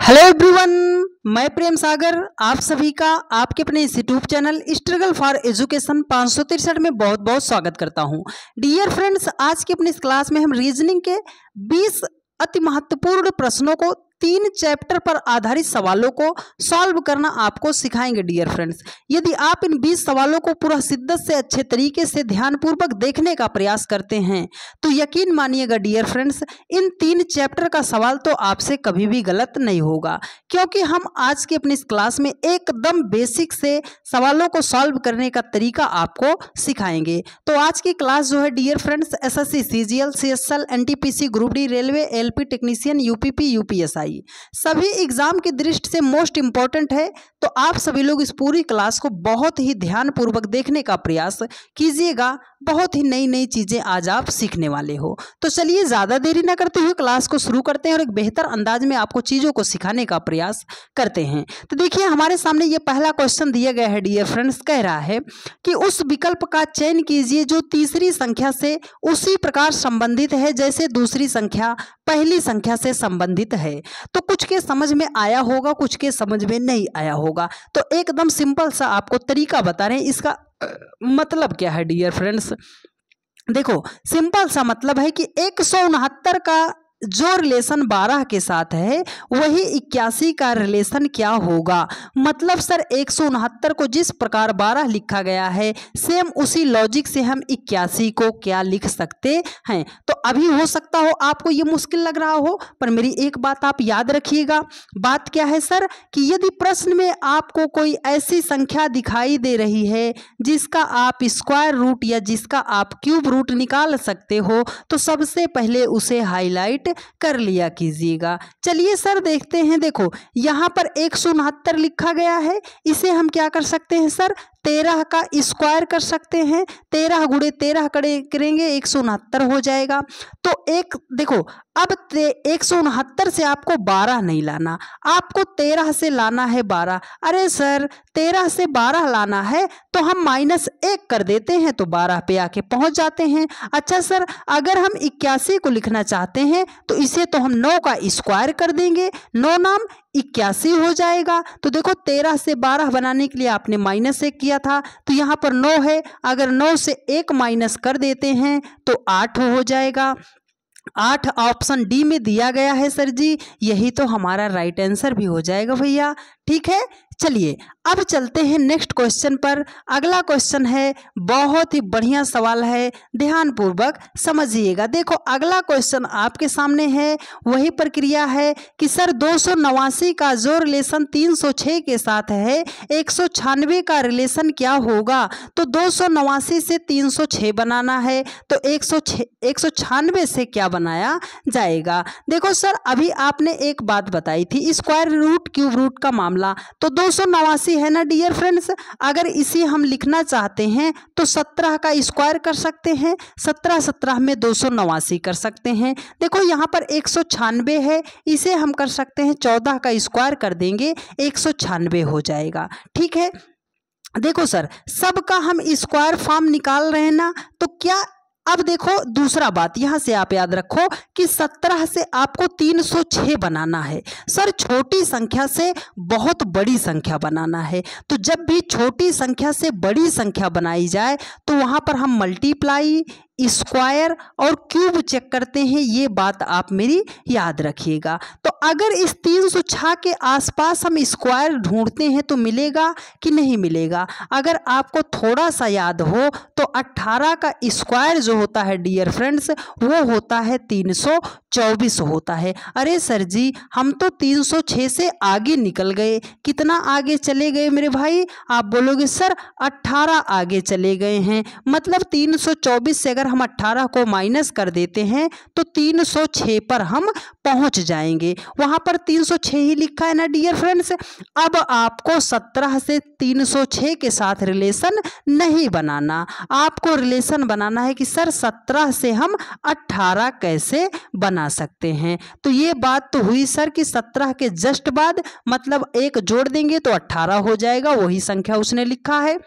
Hello everyone, मैं प्रेम सागर आप सभी का आपके अपने इस YouTube channel struggle for education 563 में बहुत बहुत स्वागत करता हूं। डियर फ्रेंड्स, आज की अपनी इस क्लास में हम रीजनिंग के 20 अति महत्वपूर्ण प्रश्नों को 3 चैप्टर पर आधारित सवालों को सॉल्व करना आपको सिखाएंगे। डियर फ्रेंड्स, यदि आप इन 20 सवालों को पूरा शिद्दत से अच्छे तरीके से ध्यानपूर्वक देखने का प्रयास करते हैं तो यकीन मानिएगा डियर फ्रेंड्स, इन 3 चैप्टर का सवाल तो आपसे कभी भी गलत नहीं होगा, क्योंकि हम आज की अपनी इस क्लास में एकदम बेसिक से सवालों को सॉल्व करने का तरीका आपको सिखाएंगे। तो आज की क्लास जो है dear friends, SSC, CGL, CSL, NTPC, group D, railway, LP technician, UPP, UPSI सभी एग्जाम की दृष्टि से मोस्ट इंपॉर्टेंट है। तो आप सभी लोग इस पूरी क्लास को बहुत ही ध्यानपूर्वक देखने का प्रयास कीजिएगा। बहुत ही नई नई चीजें आज आप सीखने वाले हो। तो चलिए ज्यादा देरी न करते हुए क्लास को शुरू करते हैं और एक बेहतर अंदाज में आपको चीजों को सिखाने का प्रयास करते हैं। तो देखिए, हमारे सामने ये पहला क्वेश्चन दिया गया है डियर फ्रेंड्स। कह रहा है कि उस विकल्प का चयन कीजिए जो तीसरी संख्या से उसी प्रकार संबंधित है जैसे दूसरी संख्या पहली संख्या से संबंधित है। तो कुछ के समझ में आया होगा, कुछ के समझ में नहीं आया होगा। तो एकदम सिंपल सा आपको तरीका बता रहे हैं। इसका मतलब क्या है डियर फ्रेंड्स? देखो, सिंपल सा मतलब है कि 169 का जो रिलेशन 12 के साथ है वही 81 का रिलेशन क्या होगा। मतलब सर 169 को जिस प्रकार 12 लिखा गया है सेम उसी लॉजिक से हम 81 को क्या लिख सकते हैं। तो अभी हो सकता हो आपको ये मुश्किल लग रहा हो, पर मेरी एक बात आप याद रखिएगा। बात क्या है सर कि यदि प्रश्न में आपको कोई ऐसी संख्या दिखाई दे रही है जिसका आप स्क्वायर रूट या जिसका आप क्यूब रूट निकाल सकते हो तो सबसे पहले उसे हाईलाइट कर लिया कीजिएगा। चलिए सर देखते हैं। देखो, यहाँ पर 169 लिखा गया है, इसे हम क्या कर सकते हैं सर, 13 का स्क्वायर कर सकते हैं। 13 गुणे 13 करेंगे 169 हो जाएगा। तो एक देखो, अब 169 से आपको 12 नहीं लाना, आपको 13 से लाना है 12। अरे सर 13 से 12 लाना है तो हम -1 कर देते हैं तो 12 पे आके पहुंच जाते हैं। अच्छा सर, अगर हम 81 को लिखना चाहते हैं तो इसे तो हम 9 का स्क्वायर कर देंगे, 9 नाम 81 हो जाएगा। तो देखो 13 से 12 बनाने के लिए आपने -1 किया था, तो यहाँ पर 9 है। अगर 9 से 1 माइनस कर देते हैं तो 8 हो जाएगा। 8 ऑप्शन डी में दिया गया है सर जी, यही तो हमारा राइट आंसर भी हो जाएगा भैया। ठीक है, चलिए अब चलते हैं नेक्स्ट क्वेश्चन पर। अगला क्वेश्चन है, बहुत ही बढ़िया सवाल है, ध्यानपूर्वक समझिएगा। देखो अगला क्वेश्चन आपके सामने है, वही प्रक्रिया है कि सर 289 का जो रिलेशन 306 के साथ है 196 का रिलेशन क्या होगा। तो 289 से 306 बनाना है तो 196 से क्या बनाया जाएगा। देखो सर, अभी आपने एक बात बताई थी स्क्वायर रूट क्यूब रूट का मामला, तो 289 है ना डियर फ्रेंड्स। अगर इसे हम लिखना चाहते हैं तो 17 का स्क्वायर कर सकते हैं, 17 17 में 289 कर सकते हैं। देखो यहाँ पर 196 है, इसे हम कर सकते हैं 14 का स्क्वायर कर देंगे 196 हो जाएगा। ठीक है, देखो सर सबका हम स्क्वायर फॉर्म निकाल रहे हैं ना, तो क्या अब देखो दूसरा बात यहां से आप याद रखो कि 17 से आपको 306 बनाना है। सर छोटी संख्या से बहुत बड़ी संख्या बनाना है, तो जब भी छोटी संख्या से बड़ी संख्या बनाई जाए तो वहां पर हम मल्टीप्लाई, स्क्वायर और क्यूब चेक करते हैं। ये बात आप मेरी याद रखिएगा। तो अगर इस 306 के आसपास हम स्क्वायर ढूंढते हैं तो मिलेगा कि नहीं मिलेगा। अगर आपको थोड़ा सा याद हो तो 18 का स्क्वायर जो होता है डियर फ्रेंड्स वो होता है 324 होता है। अरे सर जी, हम तो 306 से आगे निकल गए। कितना आगे चले गए मेरे भाई? आप बोलोगे सर 18 आगे चले गए हैं। मतलब 324 से अगर हम 18 को माइनस कर देते हैं तो 306 पर हम पहुंच जाएंगे। वहां पर 306 ही लिखा है ना डियर फ्रेंड्स। अब आपको 17 से 306 के साथ रिलेशन नहीं बनाना, आपको रिलेशन बनाना है कि सर 17 से हम 18 कैसे बना सकते हैं। तो ये बात तो हुई सर कि 17 के जस्ट बाद मतलब 1 जोड़ देंगे तो 18 हो जाएगा, वही संख्या उसने लिखा है।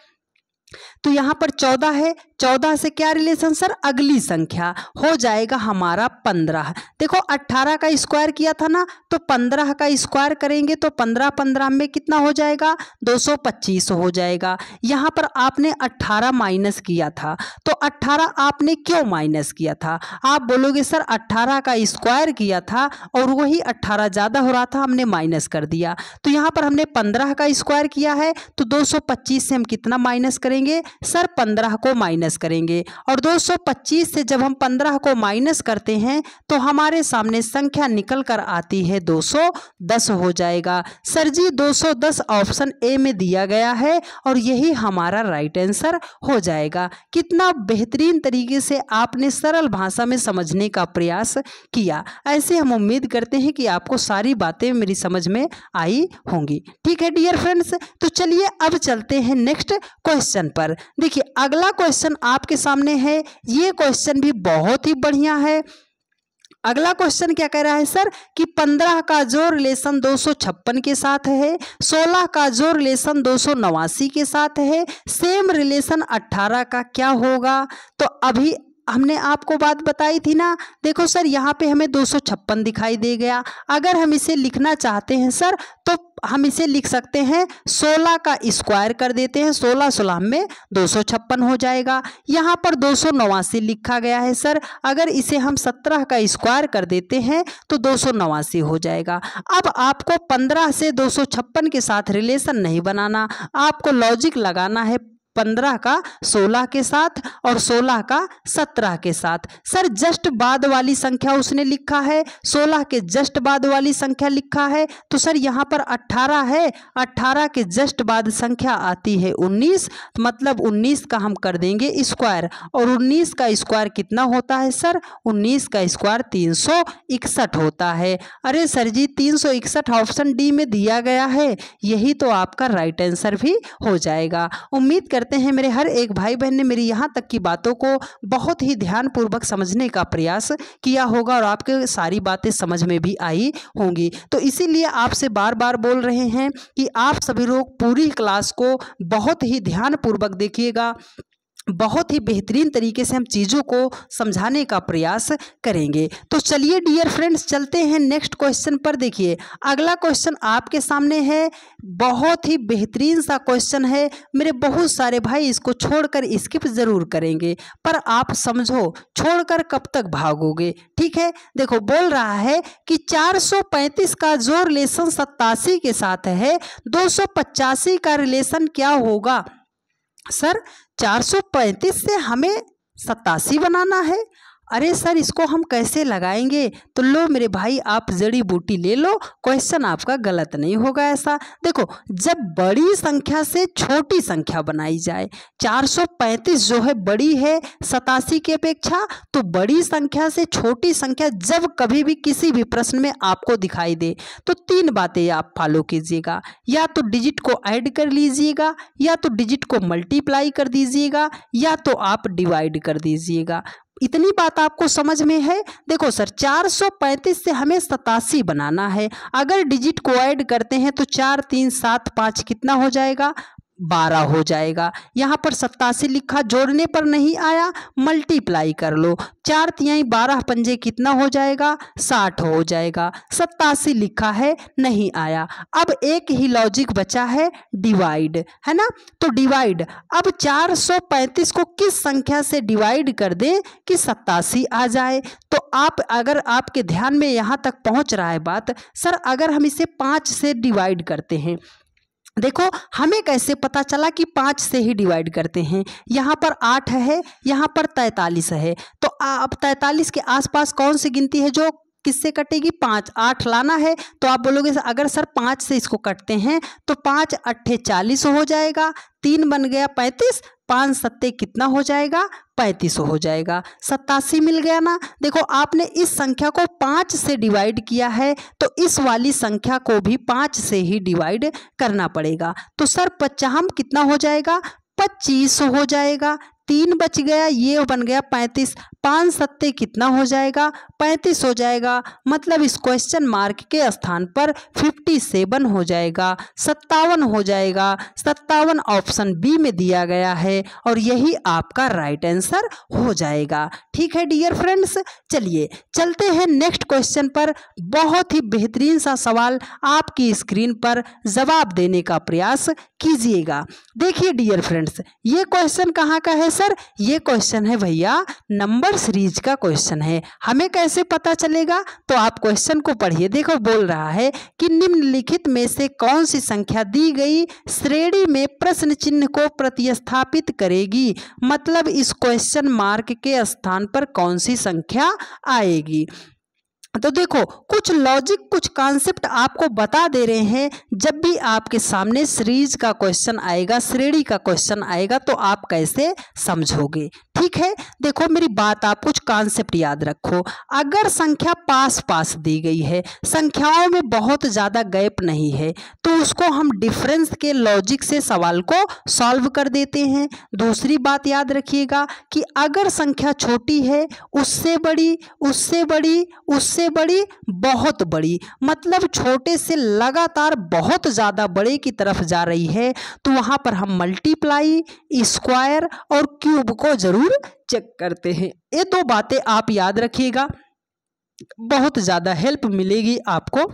तो यहाँ पर 14 है, 14 से क्या रिलेशन सर, अगली संख्या हो जाएगा हमारा 15। देखो 18 का स्क्वायर किया था ना, तो 15 का स्क्वायर करेंगे तो 15 15 में कितना हो जाएगा, 225 हो जाएगा। यहाँ पर आपने 18 माइनस किया था, तो 18 आपने क्यों माइनस किया था, आप बोलोगे सर 18 का स्क्वायर किया था और वही 18 ज़्यादा हो रहा था, हमने माइनस कर दिया। तो यहाँ पर हमने 15 का स्क्वायर किया है, तो 225 से हम कितना माइनस करेंगे सर, 15 को माइनस करेंगे। और 225 से जब हम 15 को माइनस करते हैं तो हमारे सामने संख्या निकल कर आती है 210 हो जाएगा। सर जी 210 ऑप्शन ए में दिया गया है और यही हमारा राइट आंसर हो जाएगा। कितना बेहतरीन तरीके से आपने सरल भाषा में समझने का प्रयास किया। ऐसे हम उम्मीद करते हैं कि आपको सारी बातें मेरी समझ में आई होंगी। ठीक है डियर फ्रेंड्स, तो चलिए अब चलते हैं नेक्स्ट क्वेश्चन पर। देखिए अगला क्वेश्चन आपके सामने है, ये क्वेश्चन भी बहुत ही बढ़िया है। अगला क्वेश्चन क्या कह रहा है सर कि 15 का जो रिलेशन 256 के साथ है, 16 का जो रिलेशन 289 के साथ है, सेम रिलेशन 18 का क्या होगा। तो अभी हमने आपको बात बताई थी ना, देखो सर यहाँ पे हमें 256 दिखाई दे गया। अगर हम इसे लिखना चाहते हैं सर तो हम इसे लिख सकते हैं 16 का स्क्वायर कर देते हैं, 16 16 में 256 हो जाएगा। यहाँ पर 289 लिखा गया है सर, अगर इसे हम 17 का स्क्वायर कर देते हैं तो 289 हो जाएगा। अब आपको 15 से 256 के साथ रिलेशन नहीं बनाना, आपको लॉजिक लगाना है 15 का 16 के साथ और 16 का 17 के साथ। सर जस्ट बाद वाली संख्या उसने लिखा है, 16 के जस्ट बाद वाली संख्या लिखा है, तो सर यहाँ पर 18 है, 18 के जस्ट बाद संख्या आती है 19, मतलब 19 का हम कर देंगे स्क्वायर। और 19 का स्क्वायर कितना होता है सर, 19 का स्क्वायर 361 होता है। अरे सर जी 361 ऑप्शन डी में दिया गया है, यही तो आपका राइट आंसर भी हो जाएगा। उम्मीद करते हैं मेरे हर एक भाई बहन ने मेरी यहाँ तक की बातों को बहुत ही ध्यानपूर्वक समझने का प्रयास किया होगा और आपके सारी बातें समझ में भी आई होंगी। तो इसीलिए आपसे बार बार बोल रहे हैं कि आप सभी लोग पूरी क्लास को बहुत ही ध्यानपूर्वक देखिएगा, बहुत ही बेहतरीन तरीके से हम चीज़ों को समझाने का प्रयास करेंगे। तो चलिए डियर फ्रेंड्स चलते हैं नेक्स्ट क्वेश्चन पर। देखिए अगला क्वेश्चन आपके सामने है, बहुत ही बेहतरीन सा क्वेश्चन है। मेरे बहुत सारे भाई इसको छोड़कर स्किप ज़रूर करेंगे, पर आप समझो छोड़कर कब तक भागोगे। ठीक है, देखो बोल रहा है कि 435 का जो रिलेशन 87 के साथ है, 285 का रिलेशन क्या होगा। सर 435 से हमें 87 बनाना है, अरे सर इसको हम कैसे लगाएंगे। तो लो मेरे भाई आप जड़ी बूटी ले लो, क्वेश्चन आपका गलत नहीं होगा। ऐसा देखो जब बड़ी संख्या से छोटी संख्या बनाई जाए, 435 जो है बड़ी है 87 की अपेक्षा, तो बड़ी संख्या से छोटी संख्या जब कभी भी किसी भी प्रश्न में आपको दिखाई दे तो 3 बातें आप फॉलो कीजिएगा, या तो डिजिट को ऐड कर लीजिएगा, या तो डिजिट को मल्टीप्लाई कर दीजिएगा, या तो आप डिवाइड कर दीजिएगा। इतनी बात आपको समझ में है। देखो सर 435 से हमें 87 बनाना है, अगर डिजिट को ऐड करते हैं तो 4 3 7 5 कितना हो जाएगा, 12 हो जाएगा। यहाँ पर 87 लिखा, जोड़ने पर नहीं आया, मल्टीप्लाई कर लो, 4 तिहाई 12 पंजे कितना हो जाएगा, 60 हो जाएगा। 87 लिखा है, नहीं आया। अब एक ही लॉजिक बचा है, डिवाइड, है ना। तो डिवाइड, अब 435 को किस संख्या से डिवाइड कर दें कि 87 आ जाए। तो आप अगर आपके ध्यान में यहाँ तक पहुँच रहा है बात, सर अगर हम इसे 5 से डिवाइड करते हैं, देखो हमें कैसे पता चला कि 5 से ही डिवाइड करते हैं। यहाँ पर 8 है, यहाँ पर 43 है, तो अब 43 के आसपास कौन सी गिनती है जो किससे कटेगी, 5। 8 लाना है तो आप बोलोगे अगर सर 5 से इसको कटते हैं तो 5 8 40 हो जाएगा, 3 बन गया 35, 5 7 कितना हो जाएगा, 35 हो जाएगा। 87 मिल गया ना। देखो आपने इस संख्या को 5 से डिवाइड किया है तो इस वाली संख्या को भी 5 से ही डिवाइड करना पड़ेगा। तो सर 50 कितना हो जाएगा, 25 हो जाएगा। 3 बच गया, ये बन गया 35, 5 सत्ते कितना हो जाएगा, 35 हो जाएगा। मतलब इस क्वेश्चन मार्क के स्थान पर 57 हो जाएगा, 57 हो जाएगा। 57 ऑप्शन बी में दिया गया है और यही आपका राइट आंसर हो जाएगा। ठीक है डियर फ्रेंड्स, चलिए चलते हैं नेक्स्ट क्वेश्चन पर। बहुत ही बेहतरीन सा सवाल आपकी स्क्रीन पर जवाब देने का प्रयास कीजिएगा। देखिए डियर फ्रेंड्स, ये क्वेश्चन कहाँ का है सर? ये क्वेश्चन है भैया नंबर सीरीज का क्वेश्चन है। हमें कैसे पता चलेगा? तो आप क्वेश्चन को पढ़िए। देखो बोल रहा है कि निम्नलिखित में से कौन सी संख्या दी गई श्रेणी में प्रश्न चिन्ह को प्रतिस्थापित करेगी। मतलब इस क्वेश्चन मार्क के स्थान पर कौन सी संख्या आएगी। तो देखो कुछ लॉजिक, कुछ कॉन्सेप्ट आपको बता दे रहे हैं। जब भी आपके सामने सीरीज का क्वेश्चन आएगा, श्रेणी का क्वेश्चन आएगा, तो आप कैसे समझोगे। ठीक है, देखो मेरी बात, आप कुछ कॉन्सेप्ट याद रखो। अगर संख्या पास पास दी गई है, संख्याओं में बहुत ज़्यादा गैप नहीं है, तो उसको हम डिफरेंस के लॉजिक से सवाल को सॉल्व कर देते हैं। दूसरी बात याद रखिएगा कि अगर संख्या छोटी है, उससे बड़ी, उससे बड़ी, उससे बड़ी, बहुत बड़ी, मतलब छोटे से लगातार बहुत ज़्यादा बड़े की तरफ जा रही है, तो वहाँ पर हम मल्टीप्लाई, स्क्वायर और क्यूब को जरूर चेक करते हैं। ये दो बातें आप याद रखिएगा, बहुत ज़्यादा हेल्प मिलेगी आपको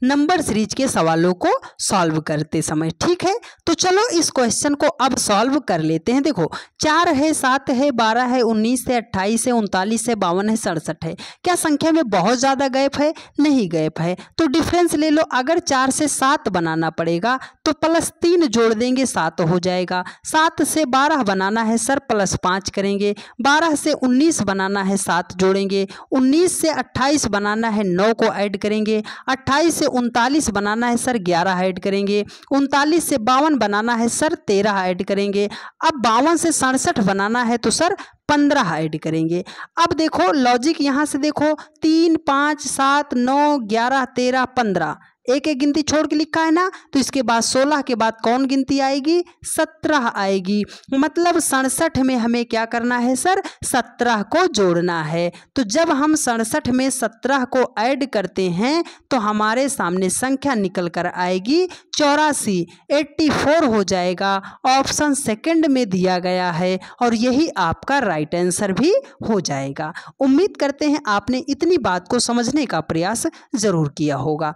नंबर सीरीज के सवालों को सॉल्व करते समय। ठीक है, तो चलो इस क्वेश्चन को अब सॉल्व कर लेते हैं। देखो 4 है, 7 है, 12 है, 19 है, 28 है, 39 है, 52 है, 67 है। क्या संख्या में बहुत ज़्यादा गैप है? नहीं गैप है। तो डिफरेंस ले लो। अगर 4 से 7 बनाना पड़ेगा तो +3 जोड़ देंगे, 7 हो जाएगा। 7 से 12 बनाना है सर, +5 करेंगे। 12 से 19 बनाना है, 7 जोड़ेंगे। 19 से 28 बनाना है, 9 को ऐड करेंगे। 28 से 39 बनाना है सर, 11 ऐड करेंगे। 39 से 52 बनाना है सर, 13 ऐड करेंगे। अब 52 से 67 बनाना है तो सर 15 ऐड करेंगे। अब देखो लॉजिक यहाँ से देखो, 3, 5, 7, 9, 11, 13, 15, एक एक गिनती छोड़ के लिखा है ना, तो इसके बाद 16 के बाद कौन गिनती आएगी? 17 आएगी। मतलब 67 में हमें क्या करना है सर? 17 को जोड़ना है। तो जब हम 67 में 17 को ऐड करते हैं तो हमारे सामने संख्या निकल कर आएगी 84, 84 हो जाएगा। ऑप्शन सेकंड में दिया गया है और यही आपका राइट आंसर भी हो जाएगा। उम्मीद करते हैं आपने इतनी बात को समझने का प्रयास जरूर किया होगा।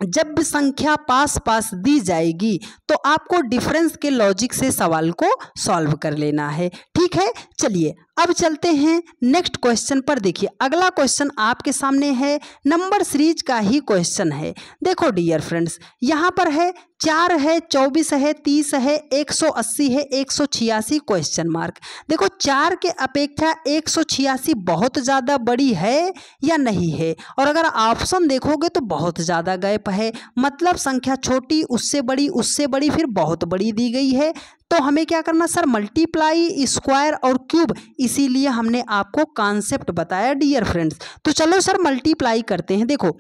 जब भी संख्या पास पास दी जाएगी तो आपको डिफरेंस के लॉजिक से सवाल को सॉल्व कर लेना है। ठीक है, चलिए अब चलते हैं नेक्स्ट क्वेश्चन पर। देखिए अगला क्वेश्चन आपके सामने है, नंबर सीरीज का ही क्वेश्चन है। देखो डियर फ्रेंड्स, यहाँ पर है 4 है, 24 है, 30 है, 180 है, 186 क्वेश्चन मार्क। देखो 4 के अपेक्षा 186 बहुत ज़्यादा बड़ी है या नहीं है? और अगर ऑप्शन देखोगे तो बहुत ज़्यादा गैप है। मतलब संख्या छोटी, उससे बड़ी, उससे बड़ी, फिर बहुत बड़ी दी गई है। तो हमें क्या करना सर? मल्टीप्लाई, स्क्वायर और क्यूब। इसीलिए हमने आपको कॉन्सेप्ट बताया डियर फ्रेंड्स। तो चलो सर मल्टीप्लाई करते हैं। देखो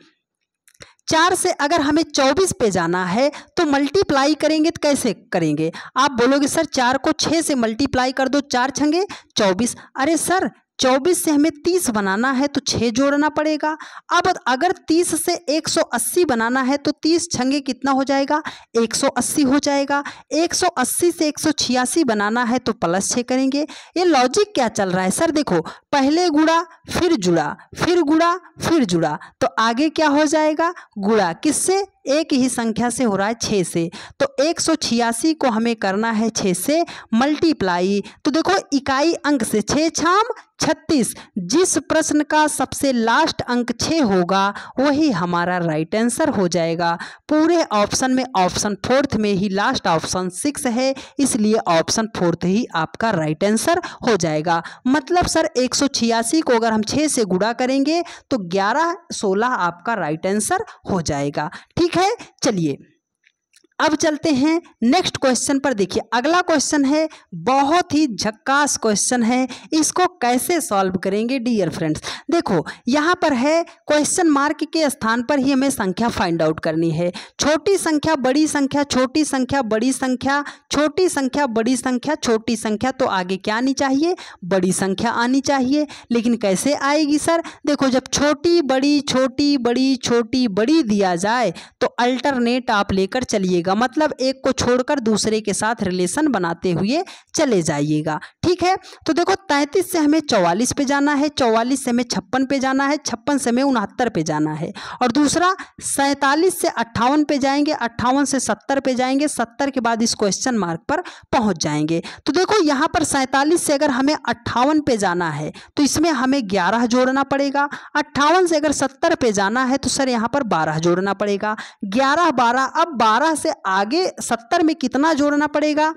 4 से अगर हमें 24 पे जाना है तो मल्टीप्लाई करेंगे तो कैसे करेंगे? आप बोलोगे सर 4 को 6 से मल्टीप्लाई कर दो, 4 छंगे 24। अरे सर 24 से हमें 30 बनाना है तो 6 जोड़ना पड़ेगा। अब अगर 30 से 180 बनाना है तो 30 छंगे कितना हो जाएगा? 180 हो जाएगा। 180 से 186 बनाना है तो +6 करेंगे। ये लॉजिक क्या चल रहा है सर? देखो पहले गुणा, फिर जुड़ा, फिर गुणा, फिर जुड़ा, तो आगे क्या हो जाएगा? गुणा। किससे? एक ही संख्या से हो रहा है, 6 से। तो 186 को हमें करना है 6 से मल्टीप्लाई। तो देखो इकाई अंक से 6 छाम 36। जिस प्रश्न का सबसे लास्ट अंक 6 होगा वही हमारा राइट आंसर हो जाएगा। पूरे ऑप्शन में ऑप्शन 4th में ही लास्ट ऑप्शन 6 है, इसलिए ऑप्शन 4th ही आपका राइट आंसर हो जाएगा। मतलब सर 186 को अगर हम 6 से गुणा करेंगे तो 11, 16 आपका राइट आंसर हो जाएगा। ठीक है, चलिए अब चलते हैं नेक्स्ट क्वेश्चन पर। देखिए अगला क्वेश्चन है, बहुत ही झक्कास क्वेश्चन है, इसको कैसे सॉल्व करेंगे डियर फ्रेंड्स। देखो यहाँ पर है क्वेश्चन मार्क के स्थान पर ही हमें संख्या फाइंड आउट करनी है। छोटी संख्या बड़ी संख्या, छोटी संख्या बड़ी संख्या, छोटी संख्या बड़ी संख्या, छोटी संख्या, तो आगे क्या आनी चाहिए, बड़ी संख्या आनी चाहिए। लेकिन कैसे आएगी सर, देखो जब छोटी बड़ी छोटी बड़ी छोटी बड़ी दिया जाए तो अल्टरनेट आप लेकर चलिएगा, मतलब एक को छोड़कर दूसरे के साथ रिलेशन बनाते हुए चले जाइएगा। ठीक है, तो देखो 33 से हमें 44 पे जाना है, 44 से हमें 56 पे जाना है, 56 से हमें 69 पे जाना है, और दूसरा 47 से 58 पे जाएंगे, 58 से 70 पे जाएंगे, 70 के बाद इस क्वेश्चन मार्क पर पहुंच जाएंगे। तो देखो यहाँ पर 47 से अगर हमें 58 पे जाना है तो इसमें हमें 11 जोड़ना पड़ेगा। 58 से अगर 70 पे जाना है तो सर यहाँ पर 12 जोड़ना पड़ेगा। 11 12, अब 12 से आगे 70 में कितना जोड़ना पड़ेगा,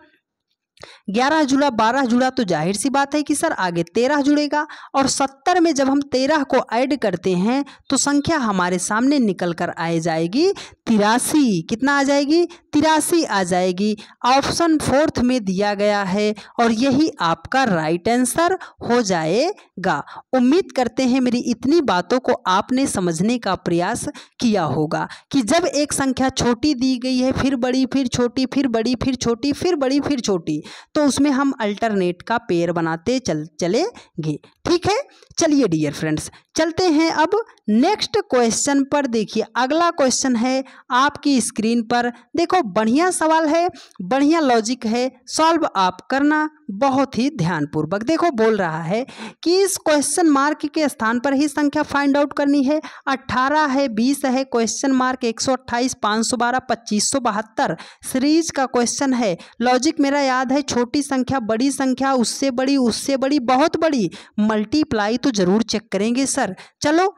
11 जुड़ा 12 जुड़ा तो जाहिर सी बात है कि सर आगे 13 जुड़ेगा, और 70 में जब हम 13 को ऐड करते हैं तो संख्या हमारे सामने निकल कर आ जाएगी 83। कितना आ जाएगी, 83 आ जाएगी। ऑप्शन 4 में दिया गया है और यही आपका राइट आंसर हो जाएगा। उम्मीद करते हैं मेरी इतनी बातों को आपने समझने का प्रयास किया होगा कि जब एक संख्या छोटी दी गई है, फिर बड़ी, फिर छोटी, फिर बड़ी, फिर छोटी, फिर बड़ी, फिर छोटी, तो उसमें हम अल्टरनेट का पेयर बनाते चलेंगे। ठीक है, चलिए डियर फ्रेंड्स चलते हैं अब नेक्स्ट क्वेश्चन पर। देखिए अगला क्वेश्चन है आपकी स्क्रीन पर। देखो बढ़िया सवाल है, बढ़िया लॉजिक है, सॉल्व आप करना बहुत ही ध्यानपूर्वक। देखो बोल रहा है कि इस क्वेश्चन मार्क के स्थान पर ही संख्या फाइंड आउट करनी है। 18 है, 20 है, क्वेश्चन मार्क 128, 512, 2572 सीरीज का क्वेश्चन है। लॉजिक मेरा याद है, छोटी संख्या बड़ी संख्या, उससे बड़ी, उससे बड़ी, बहुत बड़ी, मल्टीप्लाई तो जरूर चेक करेंगे सर। चलो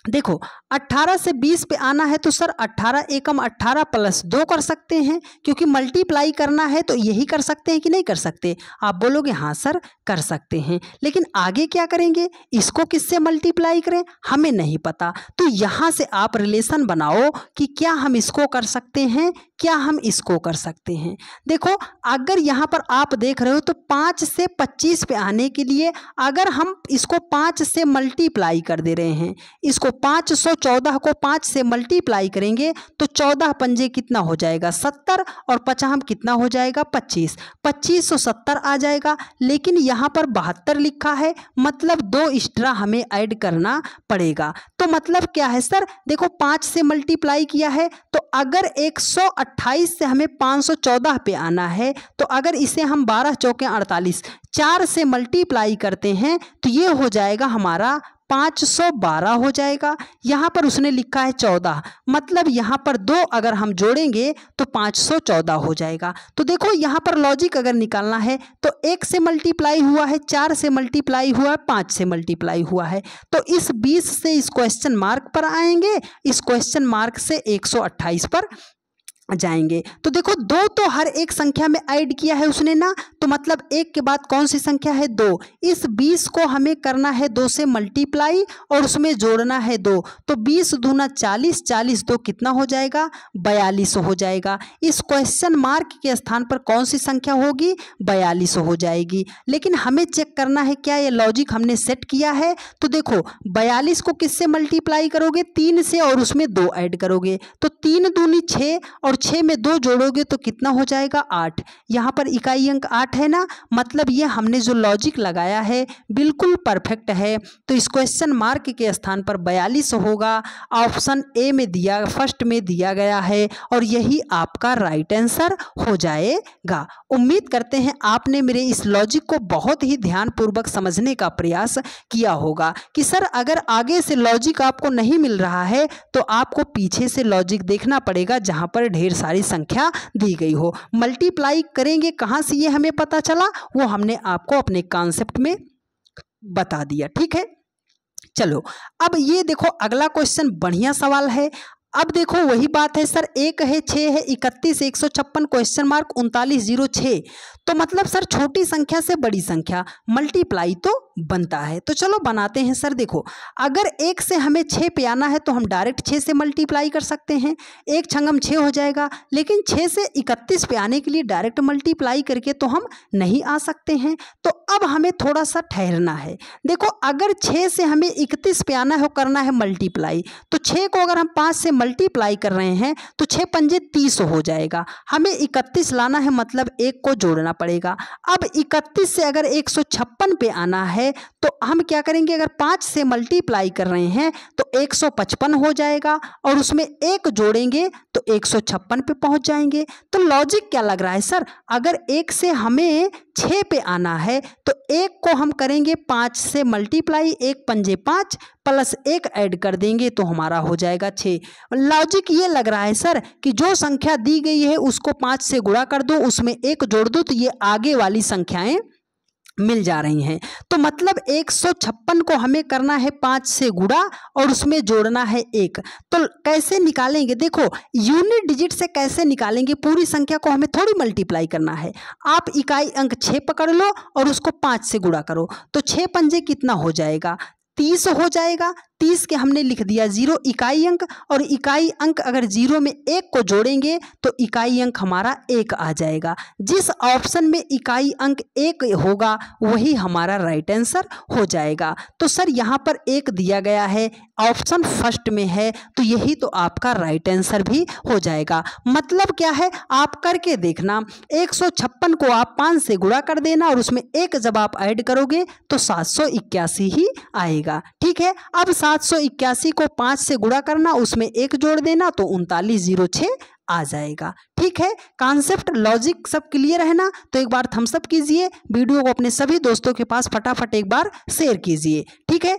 देखो 18 से 20 पे आना है तो सर 18 एकम 18 प्लस 2 कर सकते हैं, क्योंकि मल्टीप्लाई करना है तो यही कर सकते हैं कि नहीं कर सकते। आप बोलोगे हाँ सर कर सकते हैं, लेकिन आगे क्या करेंगे, इसको किससे मल्टीप्लाई करें हमें नहीं पता। तो यहाँ से आप रिलेशन बनाओ कि क्या हम इसको कर सकते हैं, क्या हम इसको कर सकते हैं। देखो अगर यहाँ पर आप देख रहे हो तो 5 से 25 पे आने के लिए अगर हम इसको 5 से मल्टीप्लाई कर दे रहे हैं, इसको 514 को 5 से मल्टीप्लाई करेंगे तो 14 पंजे कितना हो जाएगा 70, और 50 कितना हो जाएगा 25, 2570 आ जाएगा। लेकिन यहाँ पर 72 लिखा है, मतलब 2 एक्स्ट्रा हमें ऐड करना पड़ेगा। तो मतलब क्या है सर, देखो 5 से मल्टीप्लाई किया है तो अगर 128 से हमें 514 पे आना है तो अगर इसे हम 12 चौके 48 4 से मल्टीप्लाई करते हैं तो ये हो जाएगा हमारा 512 हो जाएगा। यहाँ पर उसने लिखा है 14, मतलब यहाँ पर 2 अगर हम जोड़ेंगे तो 514 हो जाएगा। तो देखो यहाँ पर लॉजिक अगर निकालना है तो 1 से मल्टीप्लाई हुआ है, 4 से मल्टीप्लाई हुआ है, 5 से मल्टीप्लाई हुआ है, तो इस 20 से इस क्वेश्चन मार्क पर आएंगे, इस क्वेश्चन मार्क से 128 पर जाएंगे। तो देखो 2 तो हर एक संख्या में ऐड किया है उसने ना, तो मतलब 1 के बाद कौन सी संख्या है 2। इस 20 को हमें करना है 2 से मल्टीप्लाई और उसमें जोड़ना है 2, तो 20 दूना 40, 40 2 कितना हो जाएगा 42 हो जाएगा। इस क्वेश्चन मार्क के स्थान पर कौन सी संख्या होगी 42 हो जाएगी। लेकिन हमें चेक करना है क्या ये लॉजिक हमने सेट किया है। तो देखो 42 को किससे मल्टीप्लाई करोगे 3 से, और उसमें 2 ऐड करोगे, तो 3 दूनी 6 और 6 में 2 जोड़ोगे तो कितना हो जाएगा 8। यहाँ पर इकाई अंक 8 है ना, मतलब ये हमने जो लॉजिक लगाया है बिल्कुल परफेक्ट है। तो इस क्वेश्चन मार्क के स्थान पर 42 होगा, ऑप्शन ए में दिया, फर्स्ट में दिया गया है, और यही आपका राइट आंसर हो जाएगा। उम्मीद करते हैं आपने मेरे इस लॉजिक को बहुत ही ध्यानपूर्वक समझने का प्रयास किया होगा कि सर अगर आगे से लॉजिक आपको नहीं मिल रहा है तो आपको पीछे से लॉजिक देखना पड़ेगा जहां पर ढेर सारी संख्या दी गई हो। मल्टीप्लाई करेंगे कहां से ये हमें पता चला, वो हमने आपको अपने कॉन्सेप्ट में बता दिया। ठीक है, चलो अब ये देखो अगला क्वेश्चन बढ़िया सवाल है। अब देखो वही बात है सर, 1 है, 6 है, 31, 156, क्वेश्चन मार्क 3906, तो मतलब सर छोटी संख्या से बड़ी संख्या मल्टीप्लाई तो बनता है। तो चलो बनाते हैं सर। देखो, अगर 1 से हमें 6 पे आना है तो हम डायरेक्ट 6 से मल्टीप्लाई कर सकते हैं, 1 छंगम 6 हो जाएगा। लेकिन 6 से 31 पे आने के लिए डायरेक्ट मल्टीप्लाई करके तो हम नहीं आ सकते हैं। तो अब हमें थोड़ा सा ठहरना है। देखो, अगर 6 से हमें 31 पे आना है, करना है मल्टीप्लाई, तो 6 को अगर हम 5 से मल्टीप्लाई कर रहे हैं तो 6 पंजे 30 हो जाएगा। हमें 31 लाना है, मतलब 1 को जोड़ना पड़ेगा। अब 31 से अगर 156 पे आना है तो हम क्या करेंगे, अगर 5 से मल्टीप्लाई कर रहे हैं तो 155 हो जाएगा और उसमें 1 जोड़ेंगे तो 156 पे पहुंच जाएंगे। तो लॉजिक क्या लग रहा है सर, अगर 1 से हमें 6 पे आना है तो 1 को हम करेंगे 5 से मल्टीप्लाई, 1 पंजे 5 प्लस 1 ऐड कर देंगे तो हमारा हो जाएगा 6। लॉजिक ये लग रहा है सर कि जो संख्या दी गई है उसको 5 से गुणा कर दो, उसमें 1 जोड़ दो तो ये आगे वाली संख्याएं मिल जा रही हैं। तो मतलब 156 को हमें करना है 5 से गुणा और उसमें जोड़ना है 1। तो कैसे निकालेंगे, देखो यूनिट डिजिट से कैसे निकालेंगे, पूरी संख्या को हमें थोड़ी मल्टीप्लाई करना है। आप इकाई अंक 6 पकड़ लो और उसको 5 से गुणा करो तो 6 पंजे कितना हो जाएगा, 30 हो जाएगा। 30 के हमने लिख दिया 0 इकाई अंक, और इकाई अंक अगर 0 में 1 को जोड़ेंगे तो इकाई अंक हमारा 1 आ जाएगा। जिस ऑप्शन में इकाई अंक 1 होगा वही हमारा राइट आंसर हो जाएगा। तो सर यहाँ पर 1 दिया गया है, ऑप्शन फर्स्ट में है, तो यही तो आपका राइट आंसर भी हो जाएगा। मतलब क्या है, आप करके देखना, 156 को आप 5 से गुणा कर देना और उसमें 1 जब आप ऐड करोगे तो 781 ही आएगा। ठीक है, अब 781 को 5 से गुणा करना, उसमें 1 जोड़ देना तो 3906 आ जाएगा। ठीक है, कॉन्सेप्ट लॉजिक सब क्लियर है ना। तो एक बार थम्स अप कीजिए, वीडियो को अपने सभी दोस्तों के पास फटाफट एक बार शेयर कीजिए। ठीक है,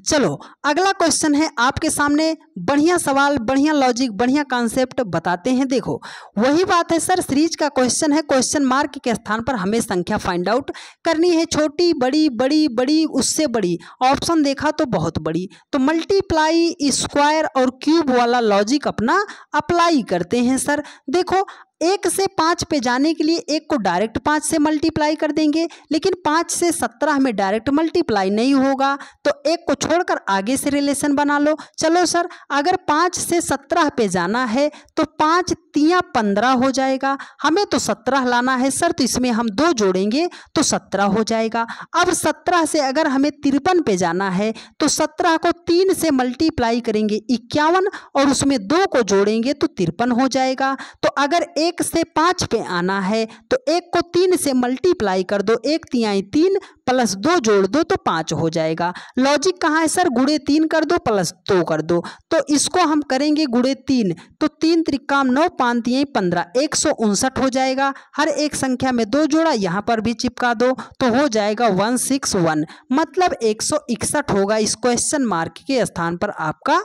चलो अगला क्वेश्चन है आपके सामने। बढ़िया सवाल, बढ़िया लॉजिक, बढ़िया कॉन्सेप्ट बताते हैं। देखो वही बात है सर, सीरीज का क्वेश्चन है, क्वेश्चन मार्क के स्थान पर हमें संख्या फाइंड आउट करनी है। छोटी, बड़ी, बड़ी, बड़ी, उससे बड़ी, ऑप्शन देखा तो बहुत बड़ी। तो मल्टीप्लाई, स्क्वायर और क्यूब वाला लॉजिक अपना अप्लाई करते हैं सर। देखो 1 से 5 पे जाने के लिए 1 को डायरेक्ट 5 से मल्टीप्लाई कर देंगे, लेकिन 5 से 17 में डायरेक्ट मल्टीप्लाई नहीं होगा तो 1 को छोड़कर आगे से रिलेशन बना लो। चलो सर, अगर 5 से 17 पे जाना है तो 5 तियां 15 हो जाएगा। हमें तो 17 लाना है सर, तो इसमें हम 2 जोड़ेंगे तो 17 हो जाएगा। अब 17 से अगर हमें 53 पे जाना है तो 17 को 3 से मल्टीप्लाई करेंगे 51 और उसमें 2 को जोड़ेंगे तो 53 हो जाएगा। तो अगर 1 से 5 पे आना है तो 1 को 3 से मल्टीप्लाई कर दो, 1 तिहाई 3 प्लस 2 जोड़ दो तो 5 हो जाएगा। लॉजिक कहाँ है सर, गुणे 3 कर दो प्लस 2 कर दो। तो इसको हम करेंगे गुणे 3, तो 3 त्रिकाम 9, 5 तिहाई 15, 159 हो जाएगा। हर एक संख्या में 2 जोड़ा, यहाँ पर भी चिपका दो तो हो जाएगा 161, मतलब 161 होगा इस क्वेश्चन मार्क के स्थान पर आपका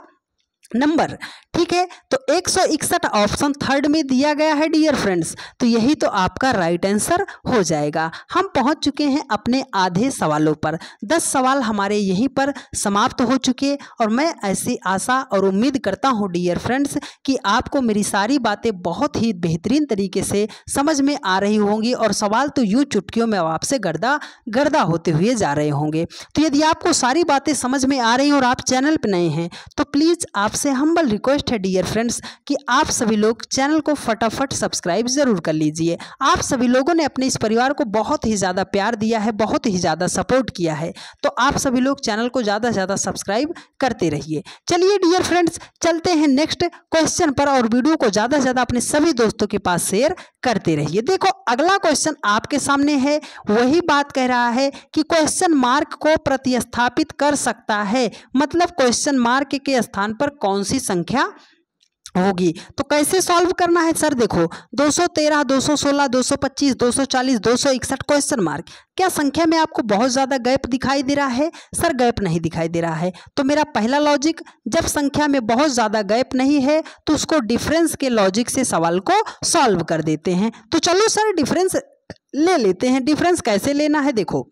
नंबर। ठीक है, तो 161 ऑप्शन थर्ड में दिया गया है डियर फ्रेंड्स, तो यही तो आपका राइट आंसर हो जाएगा। हम पहुंच चुके हैं अपने आधे सवालों पर, 10 सवाल हमारे यहीं पर समाप्त हो चुके और मैं ऐसी आशा और उम्मीद करता हूं डियर फ्रेंड्स कि आपको मेरी सारी बातें बहुत ही बेहतरीन तरीके से समझ में आ रही होंगी और सवाल तो यूं चुटकियों में आपसे गर्दा गर्दा होते हुए जा रहे होंगे। तो यदि आपको सारी बातें समझ में आ रही और आप चैनल पर नए हैं तो प्लीज़ आपसे हम्बल रिक्वेस्ट है डियर फ्रेंड्स कि आप सभी लोग चैनल को फटाफट सब्सक्राइब जरूर कर लीजिए। आप सभी लोगों ने अपने इस परिवार को बहुत ही ज़्यादा प्यार दिया है, बहुत ही ज़्यादा सपोर्ट किया है, तो आप सभी लोग चैनल को ज़्यादा से ज़्यादा सब्सक्राइब करते रहिए। चलिए डियर फ्रेंड्स, चलते हैं नेक्स्ट क्वेश्चन पर और वीडियो को ज़्यादा से ज़्यादा अपने सभी दोस्तों के पास शेयर करते रहिए। देखो अगला क्वेश्चन आपके सामने है, वही बात कह रहा है कि क्वेश्चन मार्क को प्रतिस्थापित कर सकता है, मतलब क्वेश्चन मार्क के स्थान पर कौन सी संख्या होगी। तो कैसे सॉल्व करना है सर, देखो 213, 216, 225, 240, 261 क्वेश्चन मार्क, क्या संख्या में आपको बहुत ज़्यादा गैप दिखाई दे रहा है? सर गैप नहीं दिखाई दे रहा है। तो मेरा पहला लॉजिक, जब संख्या में बहुत ज़्यादा गैप नहीं है तो उसको डिफरेंस के लॉजिक से सवाल को सॉल्व कर देते हैं। तो चलो सर डिफरेंस ले लेते हैं। डिफरेंस कैसे लेना है, देखो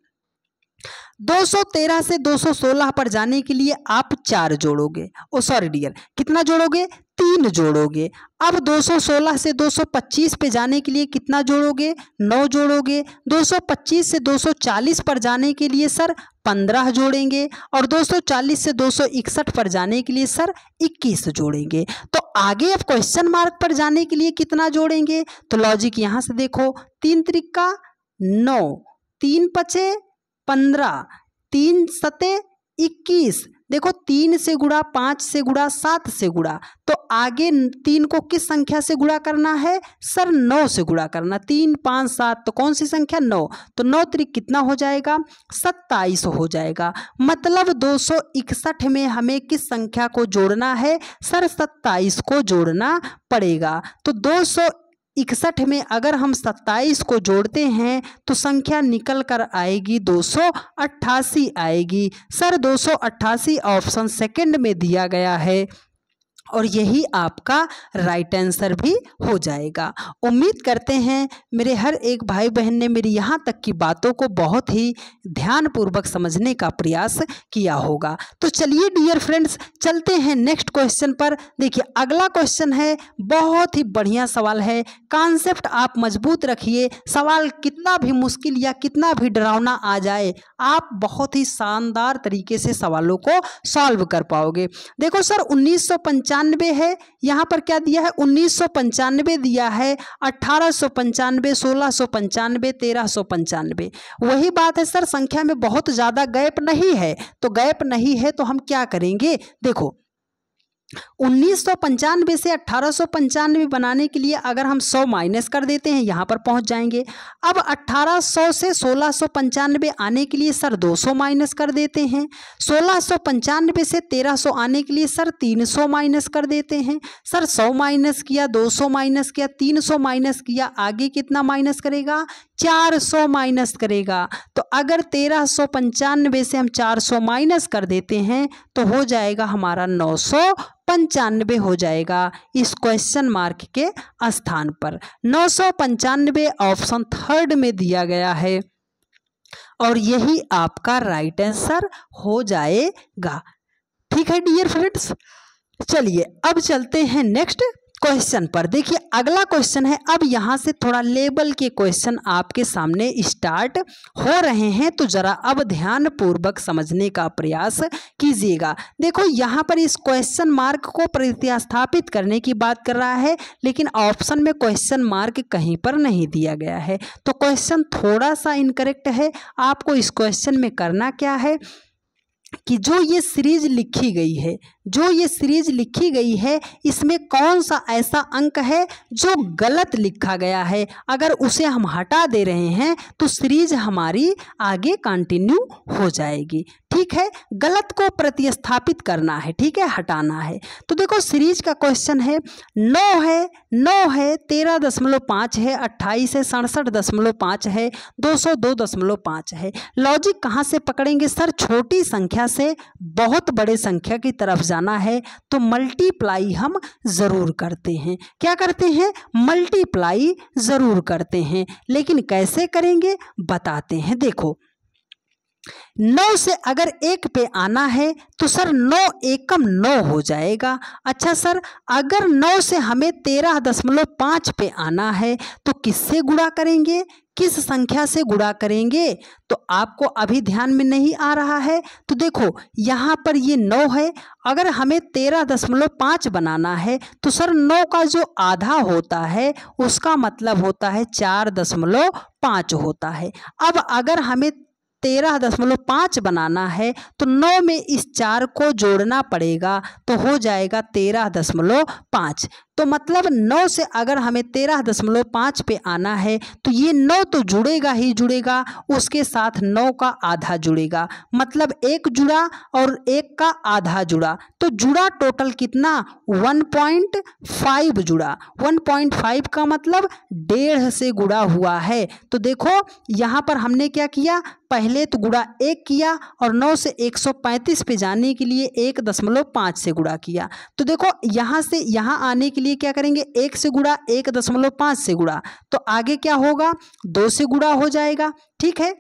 213 से 216 पर जाने के लिए आप 4 जोड़ोगे, ओ सॉरी डियर, कितना जोड़ोगे? 3 जोड़ोगे। अब 216 से 225 पे जाने के लिए कितना जोड़ोगे? 9 जोड़ोगे। 225 से 240 पर जाने के लिए सर 15 जोड़ेंगे और 240 से 261 पर जाने के लिए सर 21 जोड़ेंगे। तो आगे अब क्वेश्चन मार्क पर जाने के लिए कितना जोड़ेंगे? तो लॉजिक यहाँ से देखो, 3 त्रिका 9, 3 पचे 15, 3 सते 21। देखो 3 से गुणा, 5 से गुणा, 7 से गुणा, तो आगे 3 को किस संख्या से गुणा करना है? सर 9 से गुणा करना। 3, 5, 7, तो कौन सी संख्या? 9। तो 9 त्रिक कितना हो जाएगा? 27 हो जाएगा। मतलब 261 में हमें किस संख्या को जोड़ना है? सर 27 को जोड़ना पड़ेगा। तो 261 में अगर हम 27 को जोड़ते हैं तो संख्या निकल कर आएगी 288 आएगी। सर 288 ऑप्शन सेकंड में दिया गया है और यही आपका राइट आंसर भी हो जाएगा। उम्मीद करते हैं मेरे हर एक भाई बहन ने मेरी यहाँ तक की बातों को बहुत ही ध्यानपूर्वक समझने का प्रयास किया होगा। तो चलिए डियर फ्रेंड्स, चलते हैं नेक्स्ट क्वेश्चन पर। देखिए अगला क्वेश्चन है, बहुत ही बढ़िया सवाल है। कॉन्सेप्ट आप मजबूत रखिए, सवाल कितना भी मुश्किल या कितना भी डरावना आ जाए, आप बहुत ही शानदार तरीके से सवालों को सॉल्व कर पाओगे। देखो सर 1995 है, यहाँ पर क्या दिया है? 1995 दिया है, 1895, 1695, 1395। वही बात है सर, संख्या में बहुत ज़्यादा गैप नहीं है। तो गैप नहीं है तो हम क्या करेंगे? देखो 1995 से 1895 बनाने के लिए अगर हम 100 माइनस कर देते हैं, यहाँ पर पहुँच जाएंगे। अब 1800 से 1695 आने के लिए सर 200 माइनस कर देते हैं। 1695 से 1300 आने के लिए सर 300 माइनस कर देते हैं। सर 100 माइनस किया, 200 माइनस किया, 300 माइनस किया, आगे कितना माइनस करेगा? 400 माइनस करेगा। तो अगर 1395 से हम 400 माइनस कर देते हैं तो हो जाएगा हमारा 995 हो जाएगा इस क्वेश्चन मार्क के स्थान पर। 995 ऑप्शन थर्ड में दिया गया है और यही आपका राइट आंसर हो जाएगा। ठीक है डियर फ्रेंड्स, चलिए अब चलते हैं नेक्स्ट क्वेश्चन पर। देखिए अगला क्वेश्चन है, अब यहाँ से थोड़ा लेवल के क्वेश्चन आपके सामने स्टार्ट हो रहे हैं, तो जरा अब ध्यान पूर्वक समझने का प्रयास कीजिएगा। देखो यहाँ पर इस क्वेश्चन मार्क को प्रतिस्थापित करने की बात कर रहा है, लेकिन ऑप्शन में क्वेश्चन मार्क कहीं पर नहीं दिया गया है, तो क्वेश्चन थोड़ा सा इनकरेक्ट है। आपको इस क्वेश्चन में करना क्या है कि जो ये सीरीज लिखी गई है, जो ये सीरीज लिखी गई है, इसमें कौन सा ऐसा अंक है जो गलत लिखा गया है। अगर उसे हम हटा दे रहे हैं तो सीरीज हमारी आगे कंटिन्यू हो जाएगी। ठीक है, गलत को प्रतिस्थापित करना है, ठीक है, हटाना है। तो देखो सीरीज का क्वेश्चन है, 9 है, 9 है, 13.5 है, 28 है, 67.5 है, 202.5 है। लॉजिक कहाँ से पकड़ेंगे सर? छोटी संख्या से बहुत बड़े संख्या की तरफ जाना है तो मल्टीप्लाई हम जरूर करते हैं। क्या करते हैं? मल्टीप्लाई जरूर करते हैं, लेकिन कैसे करेंगे बताते हैं। देखो 9 से अगर 1 पे आना है तो सर 9 एकम 9 हो जाएगा। अच्छा सर, अगर 9 से हमें 13.5 पे आना है तो किससे गुणा करेंगे? किस संख्या से गुणा करेंगे? तो आपको अभी ध्यान में नहीं आ रहा है। तो देखो यहाँ पर ये 9 है, अगर हमें 13.5 बनाना है तो सर 9 का जो आधा होता है उसका मतलब होता है 4.5 होता है। अब अगर हमें 13.5 बनाना है तो 9 में इस 4 को जोड़ना पड़ेगा, तो हो जाएगा 13.5। तो मतलब 9 से अगर हमें 13.5 पे आना है तो ये 9 तो जुड़ेगा ही जुड़ेगा, उसके साथ 9 का आधा जुड़ेगा, मतलब 1 जुड़ा और 1 का आधा जुड़ा, तो जुड़ा टोटल कितना? 1.5 जुड़ा। 1.5 का मतलब 1.5 से गुणा हुआ है। तो देखो यहाँ पर हमने क्या किया, पहले तो गुणा 1 किया और 9 से 135 पे जाने के लिए 1.5 से गुणा किया। तो देखो यहाँ से यहाँ आने के लिए क्या करेंगे? 1 से गुणा, 1.5 से गुणा, तो आगे क्या होगा? 2 से गुणा हो जाएगा। ठीक है,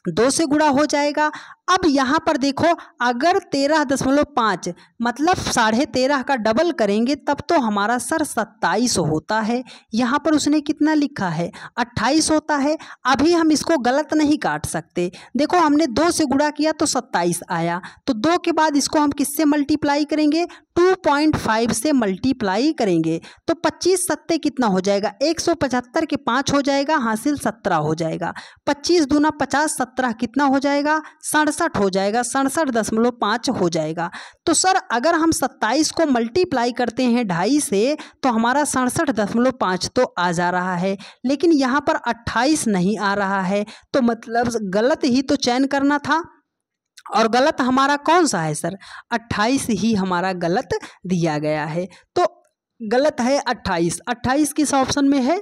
2 से गुणा हो जाएगा। अब यहाँ पर देखो, अगर 13.5 मतलब 13.5 का डबल करेंगे तब तो हमारा सर 27 होता है। यहाँ पर उसने कितना लिखा है, 28 होता है। अभी हम इसको गलत नहीं काट सकते। देखो हमने 2 से गुणा किया तो 27 आया, तो 2 के बाद इसको हम किससे मल्टीप्लाई करेंगे, 2.5 से मल्टीप्लाई करेंगे। तो 25 सत्ते कितना हो जाएगा, 175 के 5 हो जाएगा, हासिल 17 हो जाएगा। 25 दूना 50, 17 कितना हो जाएगा, 67 हो जाएगा, 67.5 हो जाएगा। तो सर अगर हम 27 को मल्टीप्लाई करते हैं 2.5 से तो हमारा 67.5 तो आ जा रहा है, लेकिन यहाँ पर 28 नहीं आ रहा है। तो मतलब गलत ही तो चयन करना था, और गलत हमारा कौन सा है सर, 28 ही हमारा गलत दिया गया है। तो गलत है 28। 28 किस ऑप्शन में है,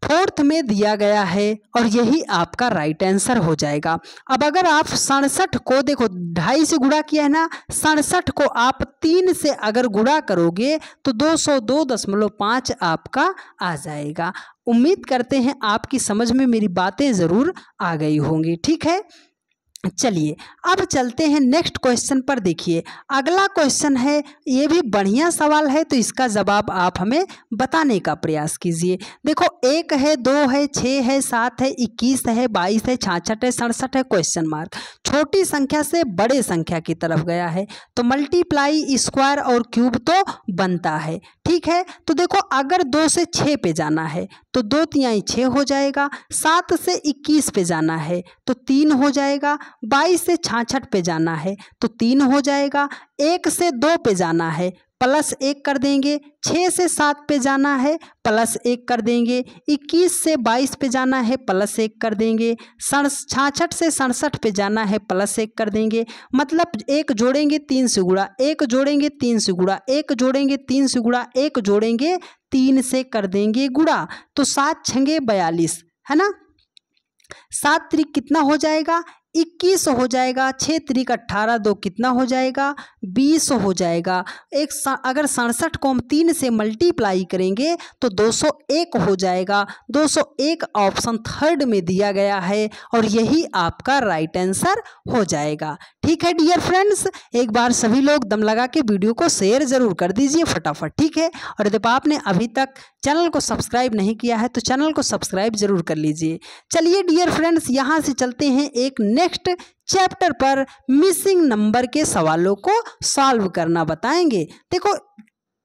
4th में दिया गया है, और यही आपका राइट आंसर हो जाएगा। अब अगर आप 67 को देखो 2.5 से गुणा किया है ना, 67 को आप 3 से अगर गुणा करोगे तो 202.5 आपका आ जाएगा। उम्मीद करते हैं आपकी समझ में मेरी बातें ज़रूर आ गई होंगी। ठीक है, चलिए अब चलते हैं नेक्स्ट क्वेश्चन पर। देखिए अगला क्वेश्चन है, ये भी बढ़िया सवाल है, तो इसका जवाब आप हमें बताने का प्रयास कीजिए। देखो 1 है, 2 है, 6 है, 7 है, 21 है, 22 है, 66 है, 67 है, क्वेश्चन मार्क। छोटी संख्या से बड़े संख्या की तरफ गया है, तो मल्टीप्लाई स्क्वायर और क्यूब तो बनता है। ठीक है, तो देखो अगर 2 से 6 पे जाना है तो 2 तिहाई 6 हो जाएगा, 7 से 21 पे जाना है तो 3 हो जाएगा, 22 से 66 पे जाना है तो 3 हो जाएगा, 1 से 2 पे जाना है +1 कर देंगे, 6 से 7 पे जाना है +1 कर देंगे, 21 से 22 पे जाना है +1 कर देंगे, 66 से 67 पे जाना है +1 कर देंगे। मतलब 1 जोड़ेंगे 3 से गुणा, 1 जोड़ेंगे 3 से गुणा, 1 जोड़ेंगे 3 से गुणा, 1 जोड़ेंगे 3 से कर देंगे गुणा। तो 7 छंगे 42 है ना, 7 त्रिक कितना हो जाएगा, 21 हो जाएगा, 6 त्रिक 18, 2 कितना हो जाएगा, 20 हो जाएगा। अगर 67 को हम 3 से मल्टीप्लाई करेंगे तो 201 हो जाएगा। 201 ऑप्शन 3rd में दिया गया है, और यही आपका राइट आंसर हो जाएगा। ठीक है डियर फ्रेंड्स, एक बार सभी लोग दम लगा के वीडियो को शेयर जरूर कर दीजिए फटाफट। ठीक है, और यदि आपने अभी तक चैनल को सब्सक्राइब नहीं किया है तो चैनल को सब्सक्राइब जरूर कर लीजिए। चलिए डियर फ्रेंड्स, यहाँ से चलते हैं एक नेक्स्ट चैप्टर पर, मिसिंग नंबर के सवालों को सॉल्व करना बताएंगे। देखो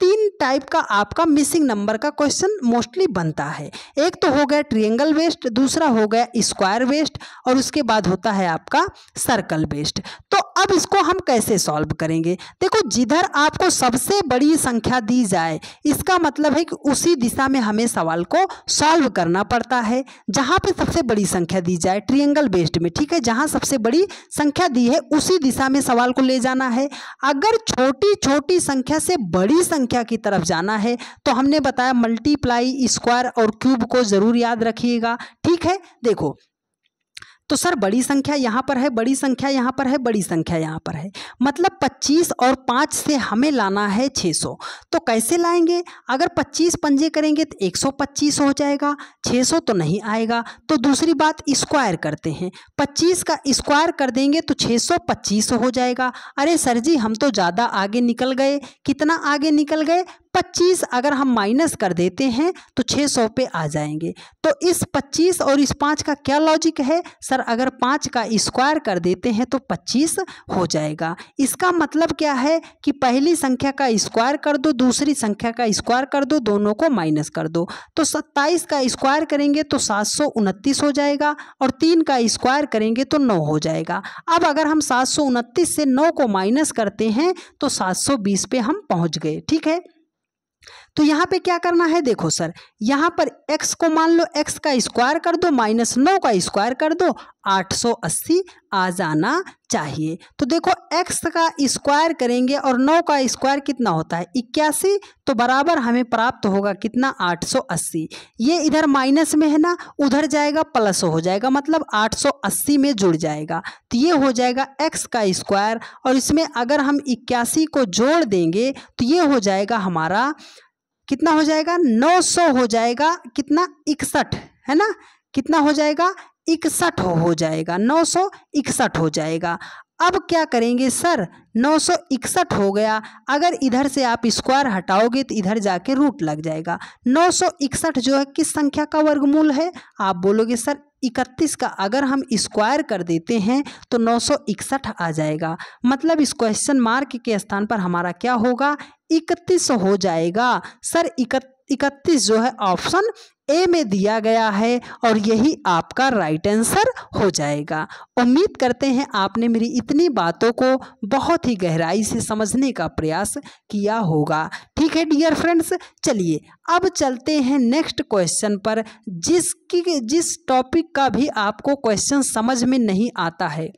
3 टाइप का आपका मिसिंग नंबर का क्वेश्चन मोस्टली बनता है। एक तो हो गया ट्रायंगल बेस्ड, दूसरा हो गया स्क्वायर बेस्ड, और उसके बाद होता है आपका सर्कल बेस्ड। तो अब इसको हम कैसे सॉल्व करेंगे, देखो जिधर आपको सबसे बड़ी संख्या दी जाए इसका मतलब है कि उसी दिशा में हमें सवाल को सॉल्व करना पड़ता है। जहाँ पे सबसे बड़ी संख्या दी जाए ट्रायंगल बेस्ड में, ठीक है, जहाँ सबसे बड़ी संख्या दी है उसी दिशा में सवाल को ले जाना है। अगर छोटी छोटी संख्या से बड़ी संख्या की तरफ जाना है तो हमने बताया मल्टीप्लाई स्क्वायर और क्यूब को जरूर याद रखिएगा। ठीक है, देखो तो सर बड़ी संख्या यहाँ पर है, बड़ी संख्या यहाँ पर है, बड़ी संख्या यहाँ पर है, मतलब 25 और 5 से हमें लाना है 600। तो कैसे लाएंगे, अगर 25 पंजे करेंगे तो 125 हो जाएगा, 600 तो नहीं आएगा। तो दूसरी बात स्क्वायर करते हैं, 25 का स्क्वायर कर देंगे तो 625 हो जाएगा। अरे सर जी हम तो ज़्यादा आगे निकल गए, कितना आगे निकल गए, 25 अगर हम माइनस कर देते हैं तो 600 पे आ जाएंगे। तो इस 25 और इस 5 का क्या लॉजिक है सर, अगर 5 का स्क्वायर कर देते हैं तो 25 हो जाएगा। इसका मतलब क्या है कि पहली संख्या का स्क्वायर कर दो, दूसरी संख्या का स्क्वायर कर दो, दोनों को माइनस कर दो। तो 27 का स्क्वायर करेंगे तो 729 हो जाएगा, और 3 का स्क्वायर करेंगे तो 9 हो जाएगा। अब अगर हम 729 से 9 को माइनस करते हैं तो 720 पे हम पहुंच गए। ठीक है, तो यहाँ पे क्या करना है, देखो सर यहाँ पर x को मान लो x का स्क्वायर कर दो, -9 का स्क्वायर कर दो, 880 आ जाना चाहिए। तो देखो x का स्क्वायर करेंगे और 9 का स्क्वायर कितना होता है 81, तो बराबर हमें प्राप्त होगा कितना 880। ये इधर माइनस में है ना, उधर जाएगा प्लस हो जाएगा, मतलब 880 में जुड़ जाएगा। तो ये हो जाएगा x का स्क्वायर, और इसमें अगर हम 81 को जोड़ देंगे तो ये हो जाएगा हमारा कितना हो जाएगा 900 हो जाएगा, कितना 61 है ना, कितना हो जाएगा 961 हो जाएगा, 961 हो जाएगा। अब क्या करेंगे सर, 961 हो गया, अगर इधर से आप स्क्वायर हटाओगे तो इधर जाके रूट लग जाएगा। 961 जो है किस संख्या का वर्गमूल है? आप बोलोगे सर 31 का अगर हम स्क्वायर कर देते हैं तो 961 आ जाएगा। मतलब इस क्वेश्चन मार्क के स्थान पर हमारा क्या होगा, 31 हो जाएगा। सर 31 जो है ऑप्शन ए में दिया गया है और यही आपका राइट आंसर हो जाएगा। उम्मीद करते हैं आपने मेरी इतनी बातों को बहुत ही गहराई से समझने का प्रयास किया होगा। ठीक है डियर फ्रेंड्स, चलिए अब चलते हैं नेक्स्ट क्वेश्चन पर, जिस टॉपिक का भी आपको क्वेश्चन समझ में नहीं आता है।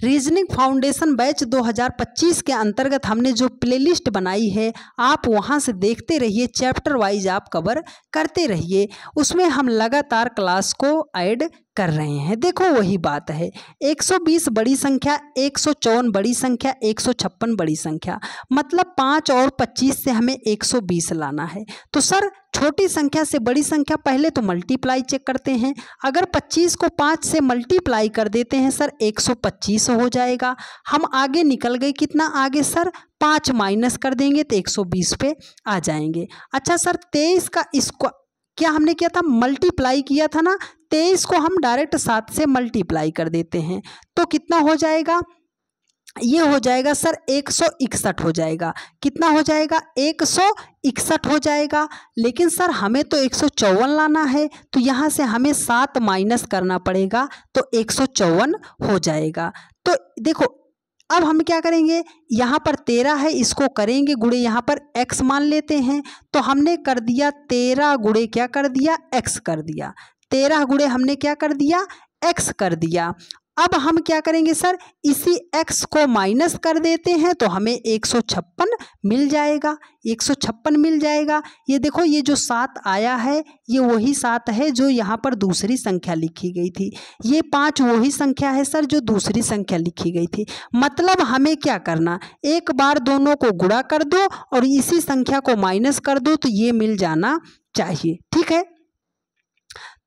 रीजनिंग फाउंडेशन बैच 2025 के अंतर्गत हमने जो प्लेलिस्ट बनाई है आप वहां से देखते रहिए, चैप्टर वाइज आप कवर करते रहिए, उसमें हम लगातार क्लास को ऐड कर रहे हैं। देखो वही बात है, 120 बड़ी संख्या, 154 बड़ी संख्या, 156 बड़ी संख्या, मतलब 5 और 25 से हमें 120 लाना है। तो सर छोटी संख्या से बड़ी संख्या पहले तो मल्टीप्लाई चेक करते हैं। अगर 25 को 5 से मल्टीप्लाई कर देते हैं सर 125 हो जाएगा। हम आगे निकल गए, कितना आगे सर, 5 माइनस कर देंगे तो 120 पे आ जाएंगे। अच्छा सर 23 का इसको क्या हमने किया था, मल्टीप्लाई किया था ना, 23 को हम डायरेक्ट 7 से मल्टीप्लाई कर देते हैं तो कितना हो जाएगा, ये हो जाएगा सर 161 हो जाएगा। कितना हो जाएगा, 161 हो जाएगा। लेकिन सर हमें तो 154 लाना है तो यहाँ से हमें 7 माइनस करना पड़ेगा तो 154 हो जाएगा। तो देखो अब हम क्या करेंगे, यहाँ पर 13 है, इसको करेंगे गुणे, यहाँ पर x मान लेते हैं तो हमने कर दिया 13 गुणे क्या कर दिया, x कर दिया। 13 गुणे हमने क्या कर दिया, x कर दिया। अब हम क्या करेंगे सर, इसी x को माइनस कर देते हैं तो हमें 156 मिल जाएगा, 156 मिल जाएगा। ये देखो ये जो 7 आया है ये वही 7 है जो यहाँ पर दूसरी संख्या लिखी गई थी, ये 5 वही संख्या है सर जो दूसरी संख्या लिखी गई थी। मतलब हमें क्या करना, एक बार दोनों को गुणा कर दो और इसी संख्या को माइनस कर दो तो ये मिल जाना चाहिए। ठीक है,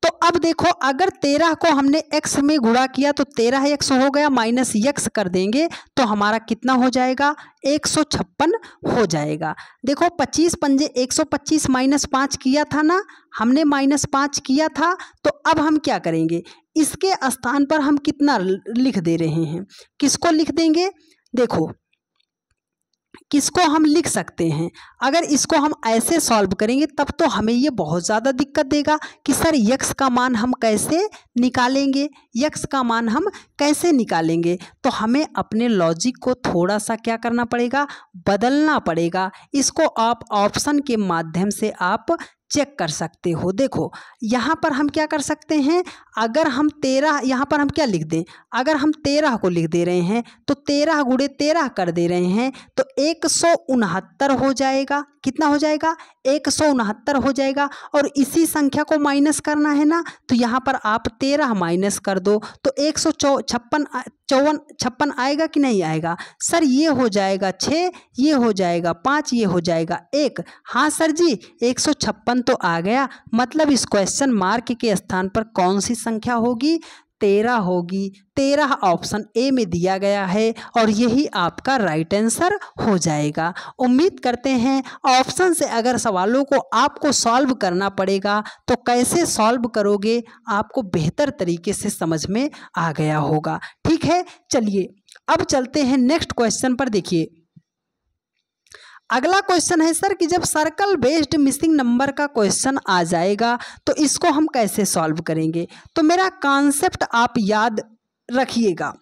तो अब देखो अगर 13 को हमने x में गुणा किया तो 13x हो गया, माइनस x कर देंगे तो हमारा कितना हो जाएगा, 156 हो जाएगा। देखो 25 पंजे 125 माइनस 5 किया था ना, हमने माइनस 5 किया था। तो अब हम क्या करेंगे, इसके स्थान पर हम कितना लिख दे रहे हैं, किसको लिख देंगे, देखो किसको हम लिख सकते हैं। अगर इसको हम ऐसे सॉल्व करेंगे तब तो हमें ये बहुत ज़्यादा दिक्कत देगा कि सर यक्स का मान हम कैसे निकालेंगे, यक्स का मान हम कैसे निकालेंगे। तो हमें अपने लॉजिक को थोड़ा सा क्या करना पड़ेगा, बदलना पड़ेगा। इसको आप ऑप्शन के माध्यम से आप चेक कर सकते हो। देखो यहाँ पर हम क्या कर सकते हैं, अगर हम 13 यहाँ पर हम क्या लिख दें, अगर हम 13 को लिख दे रहे हैं तो 13 गुणे 13 कर दे रहे हैं तो 169 हो जाएगा। कितना हो जाएगा, 169 हो जाएगा। और इसी संख्या को माइनस करना है ना, तो यहाँ पर आप 13 माइनस कर दो तो 156 आएगा कि नहीं आएगा सर, ये हो जाएगा 6, ये हो जाएगा 5, ये हो जाएगा 1। हाँ सर जी 156 तो आ गया। मतलब इस क्वेश्चन मार्क के स्थान पर कौन सी संख्या होगी, 13 होगी। 13 ऑप्शन ए में दिया गया है और यही आपका राइट आंसर हो जाएगा। उम्मीद करते हैं ऑप्शन से अगर सवालों को आपको सॉल्व करना पड़ेगा तो कैसे सॉल्व करोगे आपको बेहतर तरीके से समझ में आ गया होगा। ठीक है, चलिए अब चलते हैं नेक्स्ट क्वेश्चन पर। देखिए अगला क्वेश्चन है सर कि जब सर्कल बेस्ड मिसिंग नंबर का क्वेश्चन आ जाएगा तो इसको हम कैसे सॉल्व करेंगे। तो मेरा कॉन्सेप्ट आप याद रखिएगा,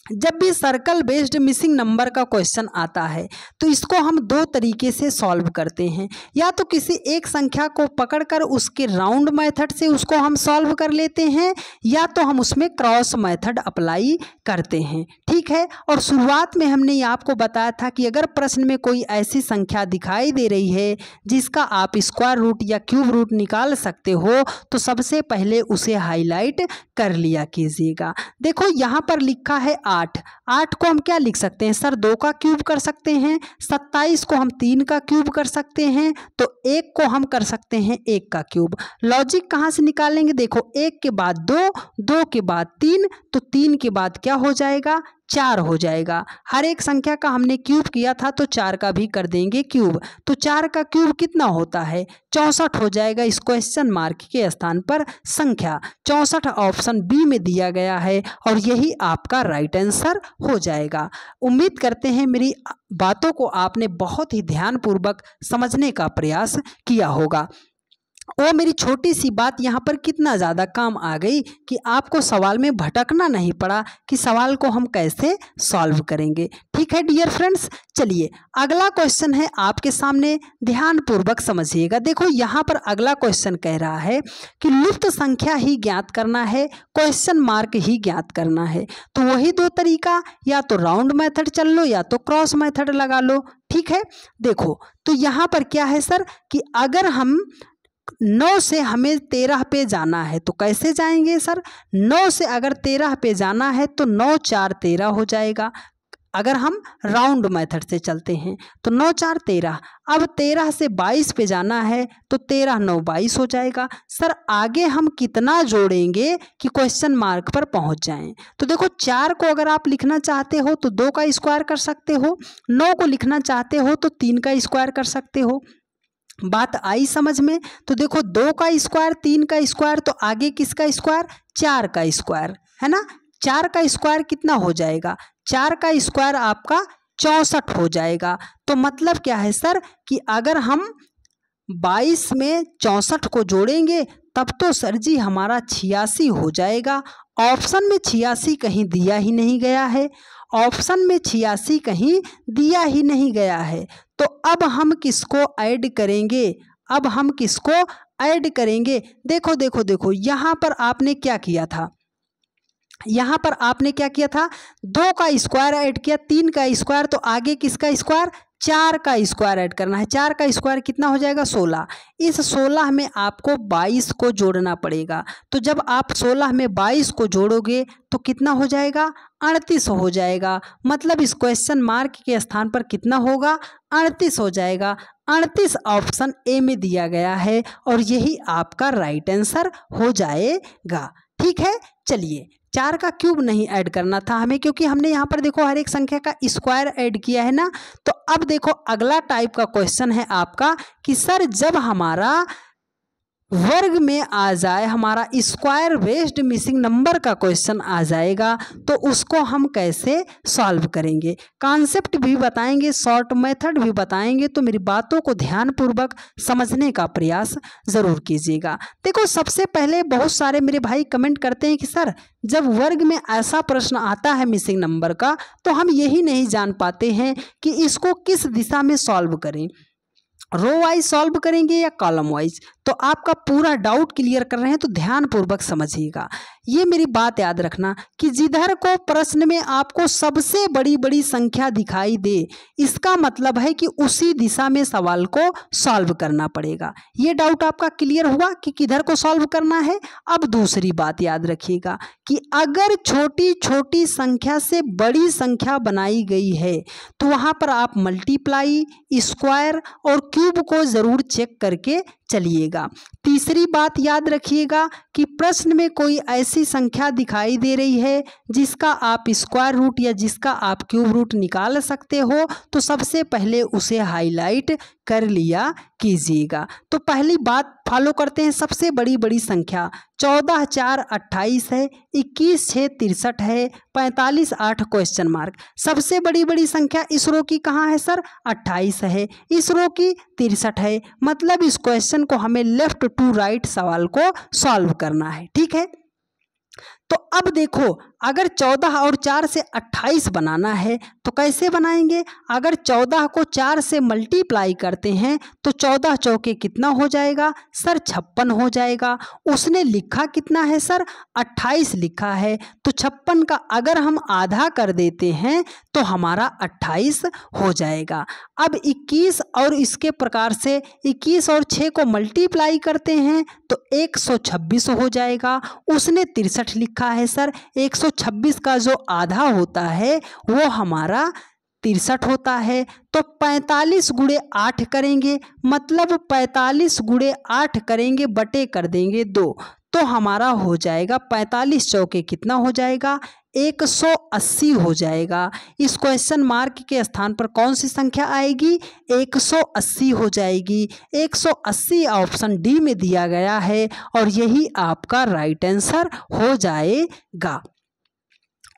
जब भी सर्कल बेस्ड मिसिंग नंबर का क्वेश्चन आता है तो इसको हम दो तरीके से सॉल्व करते हैं। या तो किसी एक संख्या को पकड़कर उसके राउंड मेथड से उसको हम सॉल्व कर लेते हैं, या तो हम उसमें क्रॉस मेथड अप्लाई करते हैं। ठीक ठीक है। और शुरुआत में हमने ये आपको बताया था कि अगर प्रश्न में कोई ऐसी संख्या दिखाई दे रही है जिसका आप स्क्वायर रूट या क्यूब रूट निकाल सकते हो तो सबसे पहले उसे हाईलाइट कर लिया कीजिएगा। देखो यहाँ पर लिखा है 8। 8 को हम क्या लिख सकते हैं सर? 2 का क्यूब कर सकते हैं। 27 को हम 3 का क्यूब कर सकते हैं। तो 1 को हम कर सकते हैं 1 का क्यूब। लॉजिक कहाँ से निकालेंगे? देखो 1 के बाद 2, 2 के बाद 3, तो 3 के बाद क्या हो जाएगा? 4 हो जाएगा। हर एक संख्या का हमने क्यूब किया था तो 4 का भी कर देंगे क्यूब। तो 4 का क्यूब कितना होता है? 64 हो जाएगा। इस क्वेश्चन मार्क के स्थान पर संख्या 64 ऑप्शन बी में दिया गया है और यही आपका राइट आंसर हो जाएगा। उम्मीद करते हैं मेरी बातों को आपने बहुत ही ध्यानपूर्वक समझने का प्रयास किया होगा। वो मेरी छोटी सी बात यहाँ पर कितना ज़्यादा काम आ गई कि आपको सवाल में भटकना नहीं पड़ा कि सवाल को हम कैसे सॉल्व करेंगे। ठीक है डियर फ्रेंड्स, चलिए अगला क्वेश्चन है आपके सामने, ध्यानपूर्वक समझिएगा। देखो यहाँ पर अगला क्वेश्चन कह रहा है कि लुप्त संख्या ही ज्ञात करना है, क्वेश्चन मार्क ही ज्ञात करना है। तो वही दो तरीका, या तो राउंड मेथड चल लो या तो क्रॉस मेथड लगा लो। ठीक है, देखो तो यहाँ पर क्या है सर कि अगर हम 9 से हमें 13 पे जाना है तो कैसे जाएंगे सर? 9 से अगर 13 पे जाना है तो 9 4 13 हो जाएगा। अगर हम राउंड मेथड से चलते हैं तो 9 4 13। अब 13 से 22 पे जाना है तो 13 9 22 हो जाएगा। सर आगे हम कितना जोड़ेंगे कि क्वेश्चन मार्क पर पहुंच जाएं? तो देखो 4 को अगर आप लिखना चाहते हो तो 2 का स्क्वायर कर सकते हो, 9 को लिखना चाहते हो तो 3 का स्क्वायर कर सकते हो। बात आई समझ में? तो देखो 2 का स्क्वायर 3 का स्क्वायर, तो आगे किसका स्क्वायर? 4 का स्क्वायर, है ना। 4 का स्क्वायर कितना हो जाएगा? 4 का स्क्वायर आपका 64 हो जाएगा। तो मतलब क्या है सर कि अगर हम 22 में 64 को जोड़ेंगे तब तो सर जी हमारा 86 हो जाएगा। ऑप्शन में 86 कहीं दिया ही नहीं गया है, ऑप्शन में 86 कहीं दिया ही नहीं गया है। तो अब हम किसको ऐड करेंगे? अब हम किसको ऐड करेंगे? देखो देखो देखो यहाँ पर आपने क्या किया था? यहाँ पर आपने क्या किया था? 2 का स्क्वायर ऐड किया, 3 का स्क्वायर, तो आगे किसका स्क्वायर? 4 का स्क्वायर ऐड करना है। 4 का स्क्वायर कितना हो जाएगा? 16। इस 16 में आपको 22 को जोड़ना पड़ेगा। तो जब आप 16 में 22 को जोड़ोगे तो कितना हो जाएगा? 38 हो जाएगा। मतलब इस क्वेश्चन मार्क के स्थान पर कितना होगा? 38 हो जाएगा। 38 ऑप्शन ए में दिया गया है और यही आपका राइट आंसर हो जाएगा। ठीक है, चलिए 4 का क्यूब नहीं ऐड करना था हमें, क्योंकि हमने यहाँ पर देखो हर एक संख्या का स्क्वायर ऐड किया है ना। तो अब देखो अगला टाइप का क्वेश्चन है आपका कि सर जब हमारा वर्ग में आ जाए, हमारा स्क्वायर बेस्ड मिसिंग नंबर का क्वेश्चन आ जाएगा तो उसको हम कैसे सॉल्व करेंगे? कॉन्सेप्ट भी बताएंगे, शॉर्ट मेथड भी बताएंगे। तो मेरी बातों को ध्यानपूर्वक समझने का प्रयास ज़रूर कीजिएगा। देखो सबसे पहले बहुत सारे मेरे भाई कमेंट करते हैं कि सर जब वर्ग में ऐसा प्रश्न आता है मिसिंग नंबर का तो हम यही नहीं जान पाते हैं कि इसको किस दिशा में सॉल्व करें, रो वाइज सॉल्व करेंगे या कॉलम वाइज। तो आपका पूरा डाउट क्लियर कर रहे हैं तो ध्यानपूर्वक समझिएगा। ये मेरी बात याद रखना कि जिधर को प्रश्न में आपको सबसे बड़ी बड़ी संख्या दिखाई दे, इसका मतलब है कि उसी दिशा में सवाल को सॉल्व करना पड़ेगा। ये डाउट आपका क्लियर हुआ कि किधर को सॉल्व करना है। अब दूसरी बात याद रखिएगा कि अगर छोटी छोटी संख्या से बड़ी संख्या बनाई गई है तो वहाँ पर आप मल्टीप्लाई, स्क्वायर और क्यूब को ज़रूर चेक करके चलिएगा। तीसरी बात याद रखिएगा कि प्रश्न में कोई ऐसी संख्या दिखाई दे रही है जिसका आप स्क्वायर रूट या जिसका आप क्यूब रूट निकाल सकते हो तो सबसे पहले उसे हाईलाइट कर लिया कीजिएगा। तो पहली बात फॉलो करते हैं। सबसे बड़ी बड़ी संख्या 14 4 28 है, 21 6 63 है, 45 8 क्वेश्चन मार्क। सबसे बड़ी बड़ी संख्या इस रो की कहाँ है सर? 28 है, इस रो की 63 है। मतलब इस क्वेश्चन को हमें लेफ्ट टू राइट सवाल को सॉल्व करना है। ठीक है, तो अब देखो, अगर 14 और 4 से 28 बनाना है तो कैसे बनाएंगे? अगर 14 को 4 से मल्टीप्लाई करते हैं तो 14 चौके कितना हो जाएगा सर? 56 हो जाएगा। उसने लिखा कितना है सर? 28 लिखा है। तो 56 का अगर हम आधा कर देते हैं तो हमारा 28 हो जाएगा। अब 21 और इसके प्रकार से 21 और 6 को मल्टीप्लाई करते हैं तो 126 हो जाएगा। उसने 63 लिखा है सर। 126 का जो आधा होता है वो हमारा 63 होता है। तो 45 गुणे 8 करेंगे, मतलब 45 गुणे 8 करेंगे, बटे कर देंगे 2, तो हमारा हो जाएगा 45 चौके कितना हो जाएगा? 180 हो जाएगा। इस क्वेश्चन मार्क के स्थान पर कौन सी संख्या आएगी? 180 हो जाएगी। 180 ऑप्शन डी में दिया गया है और यही आपका राइट आंसर हो जाएगा।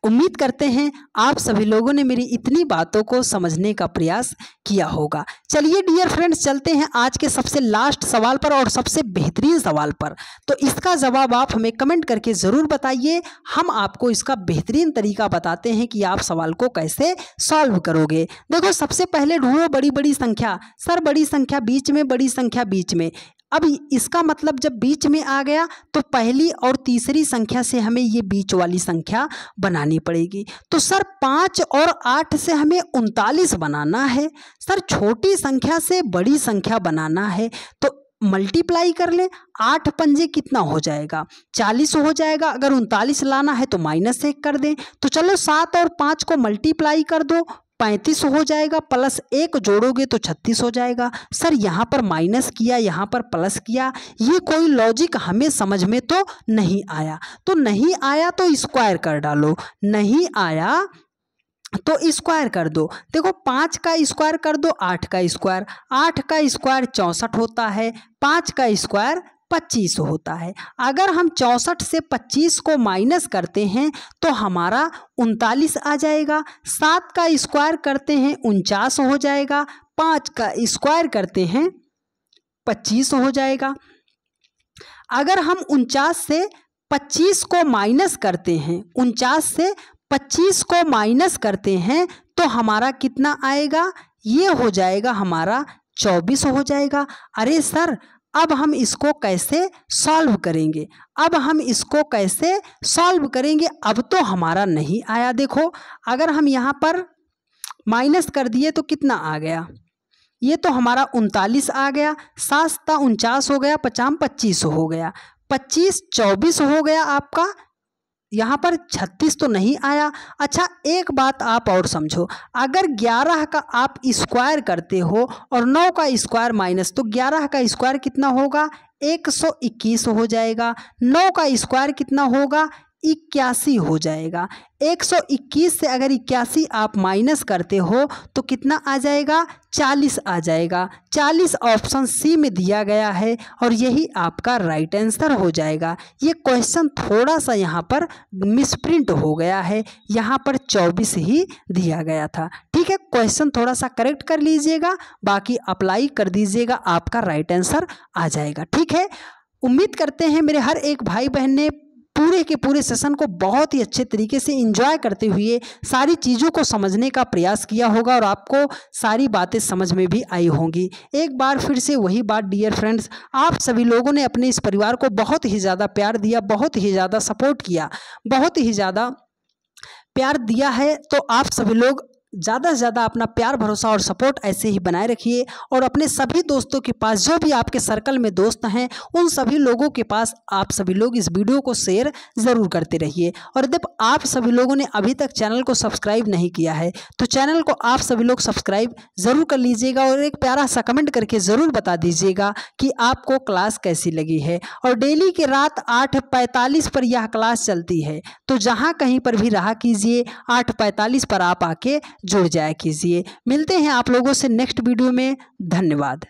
उम्मीद करते हैं आप सभी लोगों ने मेरी इतनी बातों को समझने का प्रयास किया होगा। चलिए डियर फ्रेंड्स, चलते हैं आज के सबसे लास्ट सवाल पर और सबसे बेहतरीन सवाल पर। तो इसका जवाब आप हमें कमेंट करके ज़रूर बताइए। हम आपको इसका बेहतरीन तरीका बताते हैं कि आप सवाल को कैसे सॉल्व करोगे। देखो, सबसे पहले ढूंढो बड़ी बड़ी संख्या। सर बड़ी संख्या बीच में, बड़ी संख्या बीच में। अब इसका मतलब जब बीच में आ गया तो पहली और तीसरी संख्या से हमें ये बीच वाली संख्या बनानी पड़ेगी। तो सर 5 और 8 से हमें 39 बनाना है। सर छोटी संख्या से बड़ी संख्या बनाना है तो मल्टीप्लाई कर ले। 8 पंजे कितना हो जाएगा? 40 हो जाएगा। अगर 39 लाना है तो -1 कर दें। तो चलो 7 और 5 को मल्टीप्लाई कर दो, 35 हो जाएगा, प्लस 1 जोड़ोगे तो 36 हो जाएगा। सर यहाँ पर माइनस किया, यहाँ पर प्लस किया, ये कोई लॉजिक हमें समझ में तो नहीं आया। तो नहीं आया तो स्क्वायर कर डालो, नहीं आया तो स्क्वायर कर दो। देखो 5 का स्क्वायर कर दो, 8 का स्क्वायर, 8 का स्क्वायर 64 होता है, 5 का स्क्वायर 25 होता है। अगर हम 64 से 25 को माइनस करते हैं तो हमारा 39 आ जाएगा। 7 का स्क्वायर करते हैं 49 हो जाएगा। 5 का स्क्वायर करते हैं 25 हो जाएगा। अगर हम 49 से 25 को माइनस करते हैं, 49 से 25 को माइनस करते हैं तो हमारा कितना आएगा? ये हो जाएगा हमारा 24 हो जाएगा। अरे सर अब हम इसको कैसे सॉल्व करेंगे? अब हम इसको कैसे सॉल्व करेंगे? अब तो हमारा नहीं आया। देखो अगर हम यहाँ पर माइनस कर दिए तो कितना आ गया? ये तो हमारा 39 आ गया। 7 × 49 हो गया, 50 25 हो गया, 25 24 हो गया आपका। यहाँ पर 36 तो नहीं आया। अच्छा एक बात आप और समझो, अगर 11 का आप स्क्वायर करते हो और 9 का स्क्वायर माइनस, तो 11 का स्क्वायर कितना होगा? 121 हो जाएगा। 9 का स्क्वायर कितना होगा? 81 हो जाएगा। 121 से अगर 81 आप माइनस करते हो तो कितना आ जाएगा? 40 आ जाएगा। 40 ऑप्शन सी में दिया गया है और यही आपका राइट आंसर हो जाएगा। ये क्वेश्चन थोड़ा सा यहाँ पर मिसप्रिंट हो गया है, यहाँ पर 24 ही दिया गया था। ठीक है, क्वेश्चन थोड़ा सा करेक्ट कर लीजिएगा, बाकी अप्लाई कर दीजिएगा, आपका राइट आंसर आ जाएगा। ठीक है, उम्मीद करते हैं मेरे हर एक भाई बहन ने पूरे के पूरे सेशन को बहुत ही अच्छे तरीके से एंजॉय करते हुए सारी चीज़ों को समझने का प्रयास किया होगा और आपको सारी बातें समझ में भी आई होंगी। एक बार फिर से वही बात डियर फ्रेंड्स, आप सभी लोगों ने अपने इस परिवार को बहुत ही ज़्यादा प्यार दिया, बहुत ही ज़्यादा सपोर्ट किया, बहुत ही ज़्यादा प्यार दिया है। तो आप सभी लोग ज़्यादा से ज़्यादा अपना प्यार, भरोसा और सपोर्ट ऐसे ही बनाए रखिए और अपने सभी दोस्तों के पास, जो भी आपके सर्कल में दोस्त हैं, उन सभी लोगों के पास आप सभी लोग इस वीडियो को शेयर ज़रूर करते रहिए। और जब आप सभी लोगों ने अभी तक चैनल को सब्सक्राइब नहीं किया है तो चैनल को आप सभी लोग सब्सक्राइब ज़रूर कर लीजिएगा और एक प्यारा सा कमेंट करके ज़रूर बता दीजिएगा कि आपको क्लास कैसी लगी है। और डेली के रात 8:45 पर यह क्लास चलती है, तो जहाँ कहीं पर भी रहा कीजिए 8:45 पर आप आके जुड़ जाया कीजिए। मिलते हैं आप लोगों से नेक्स्ट वीडियो में। धन्यवाद।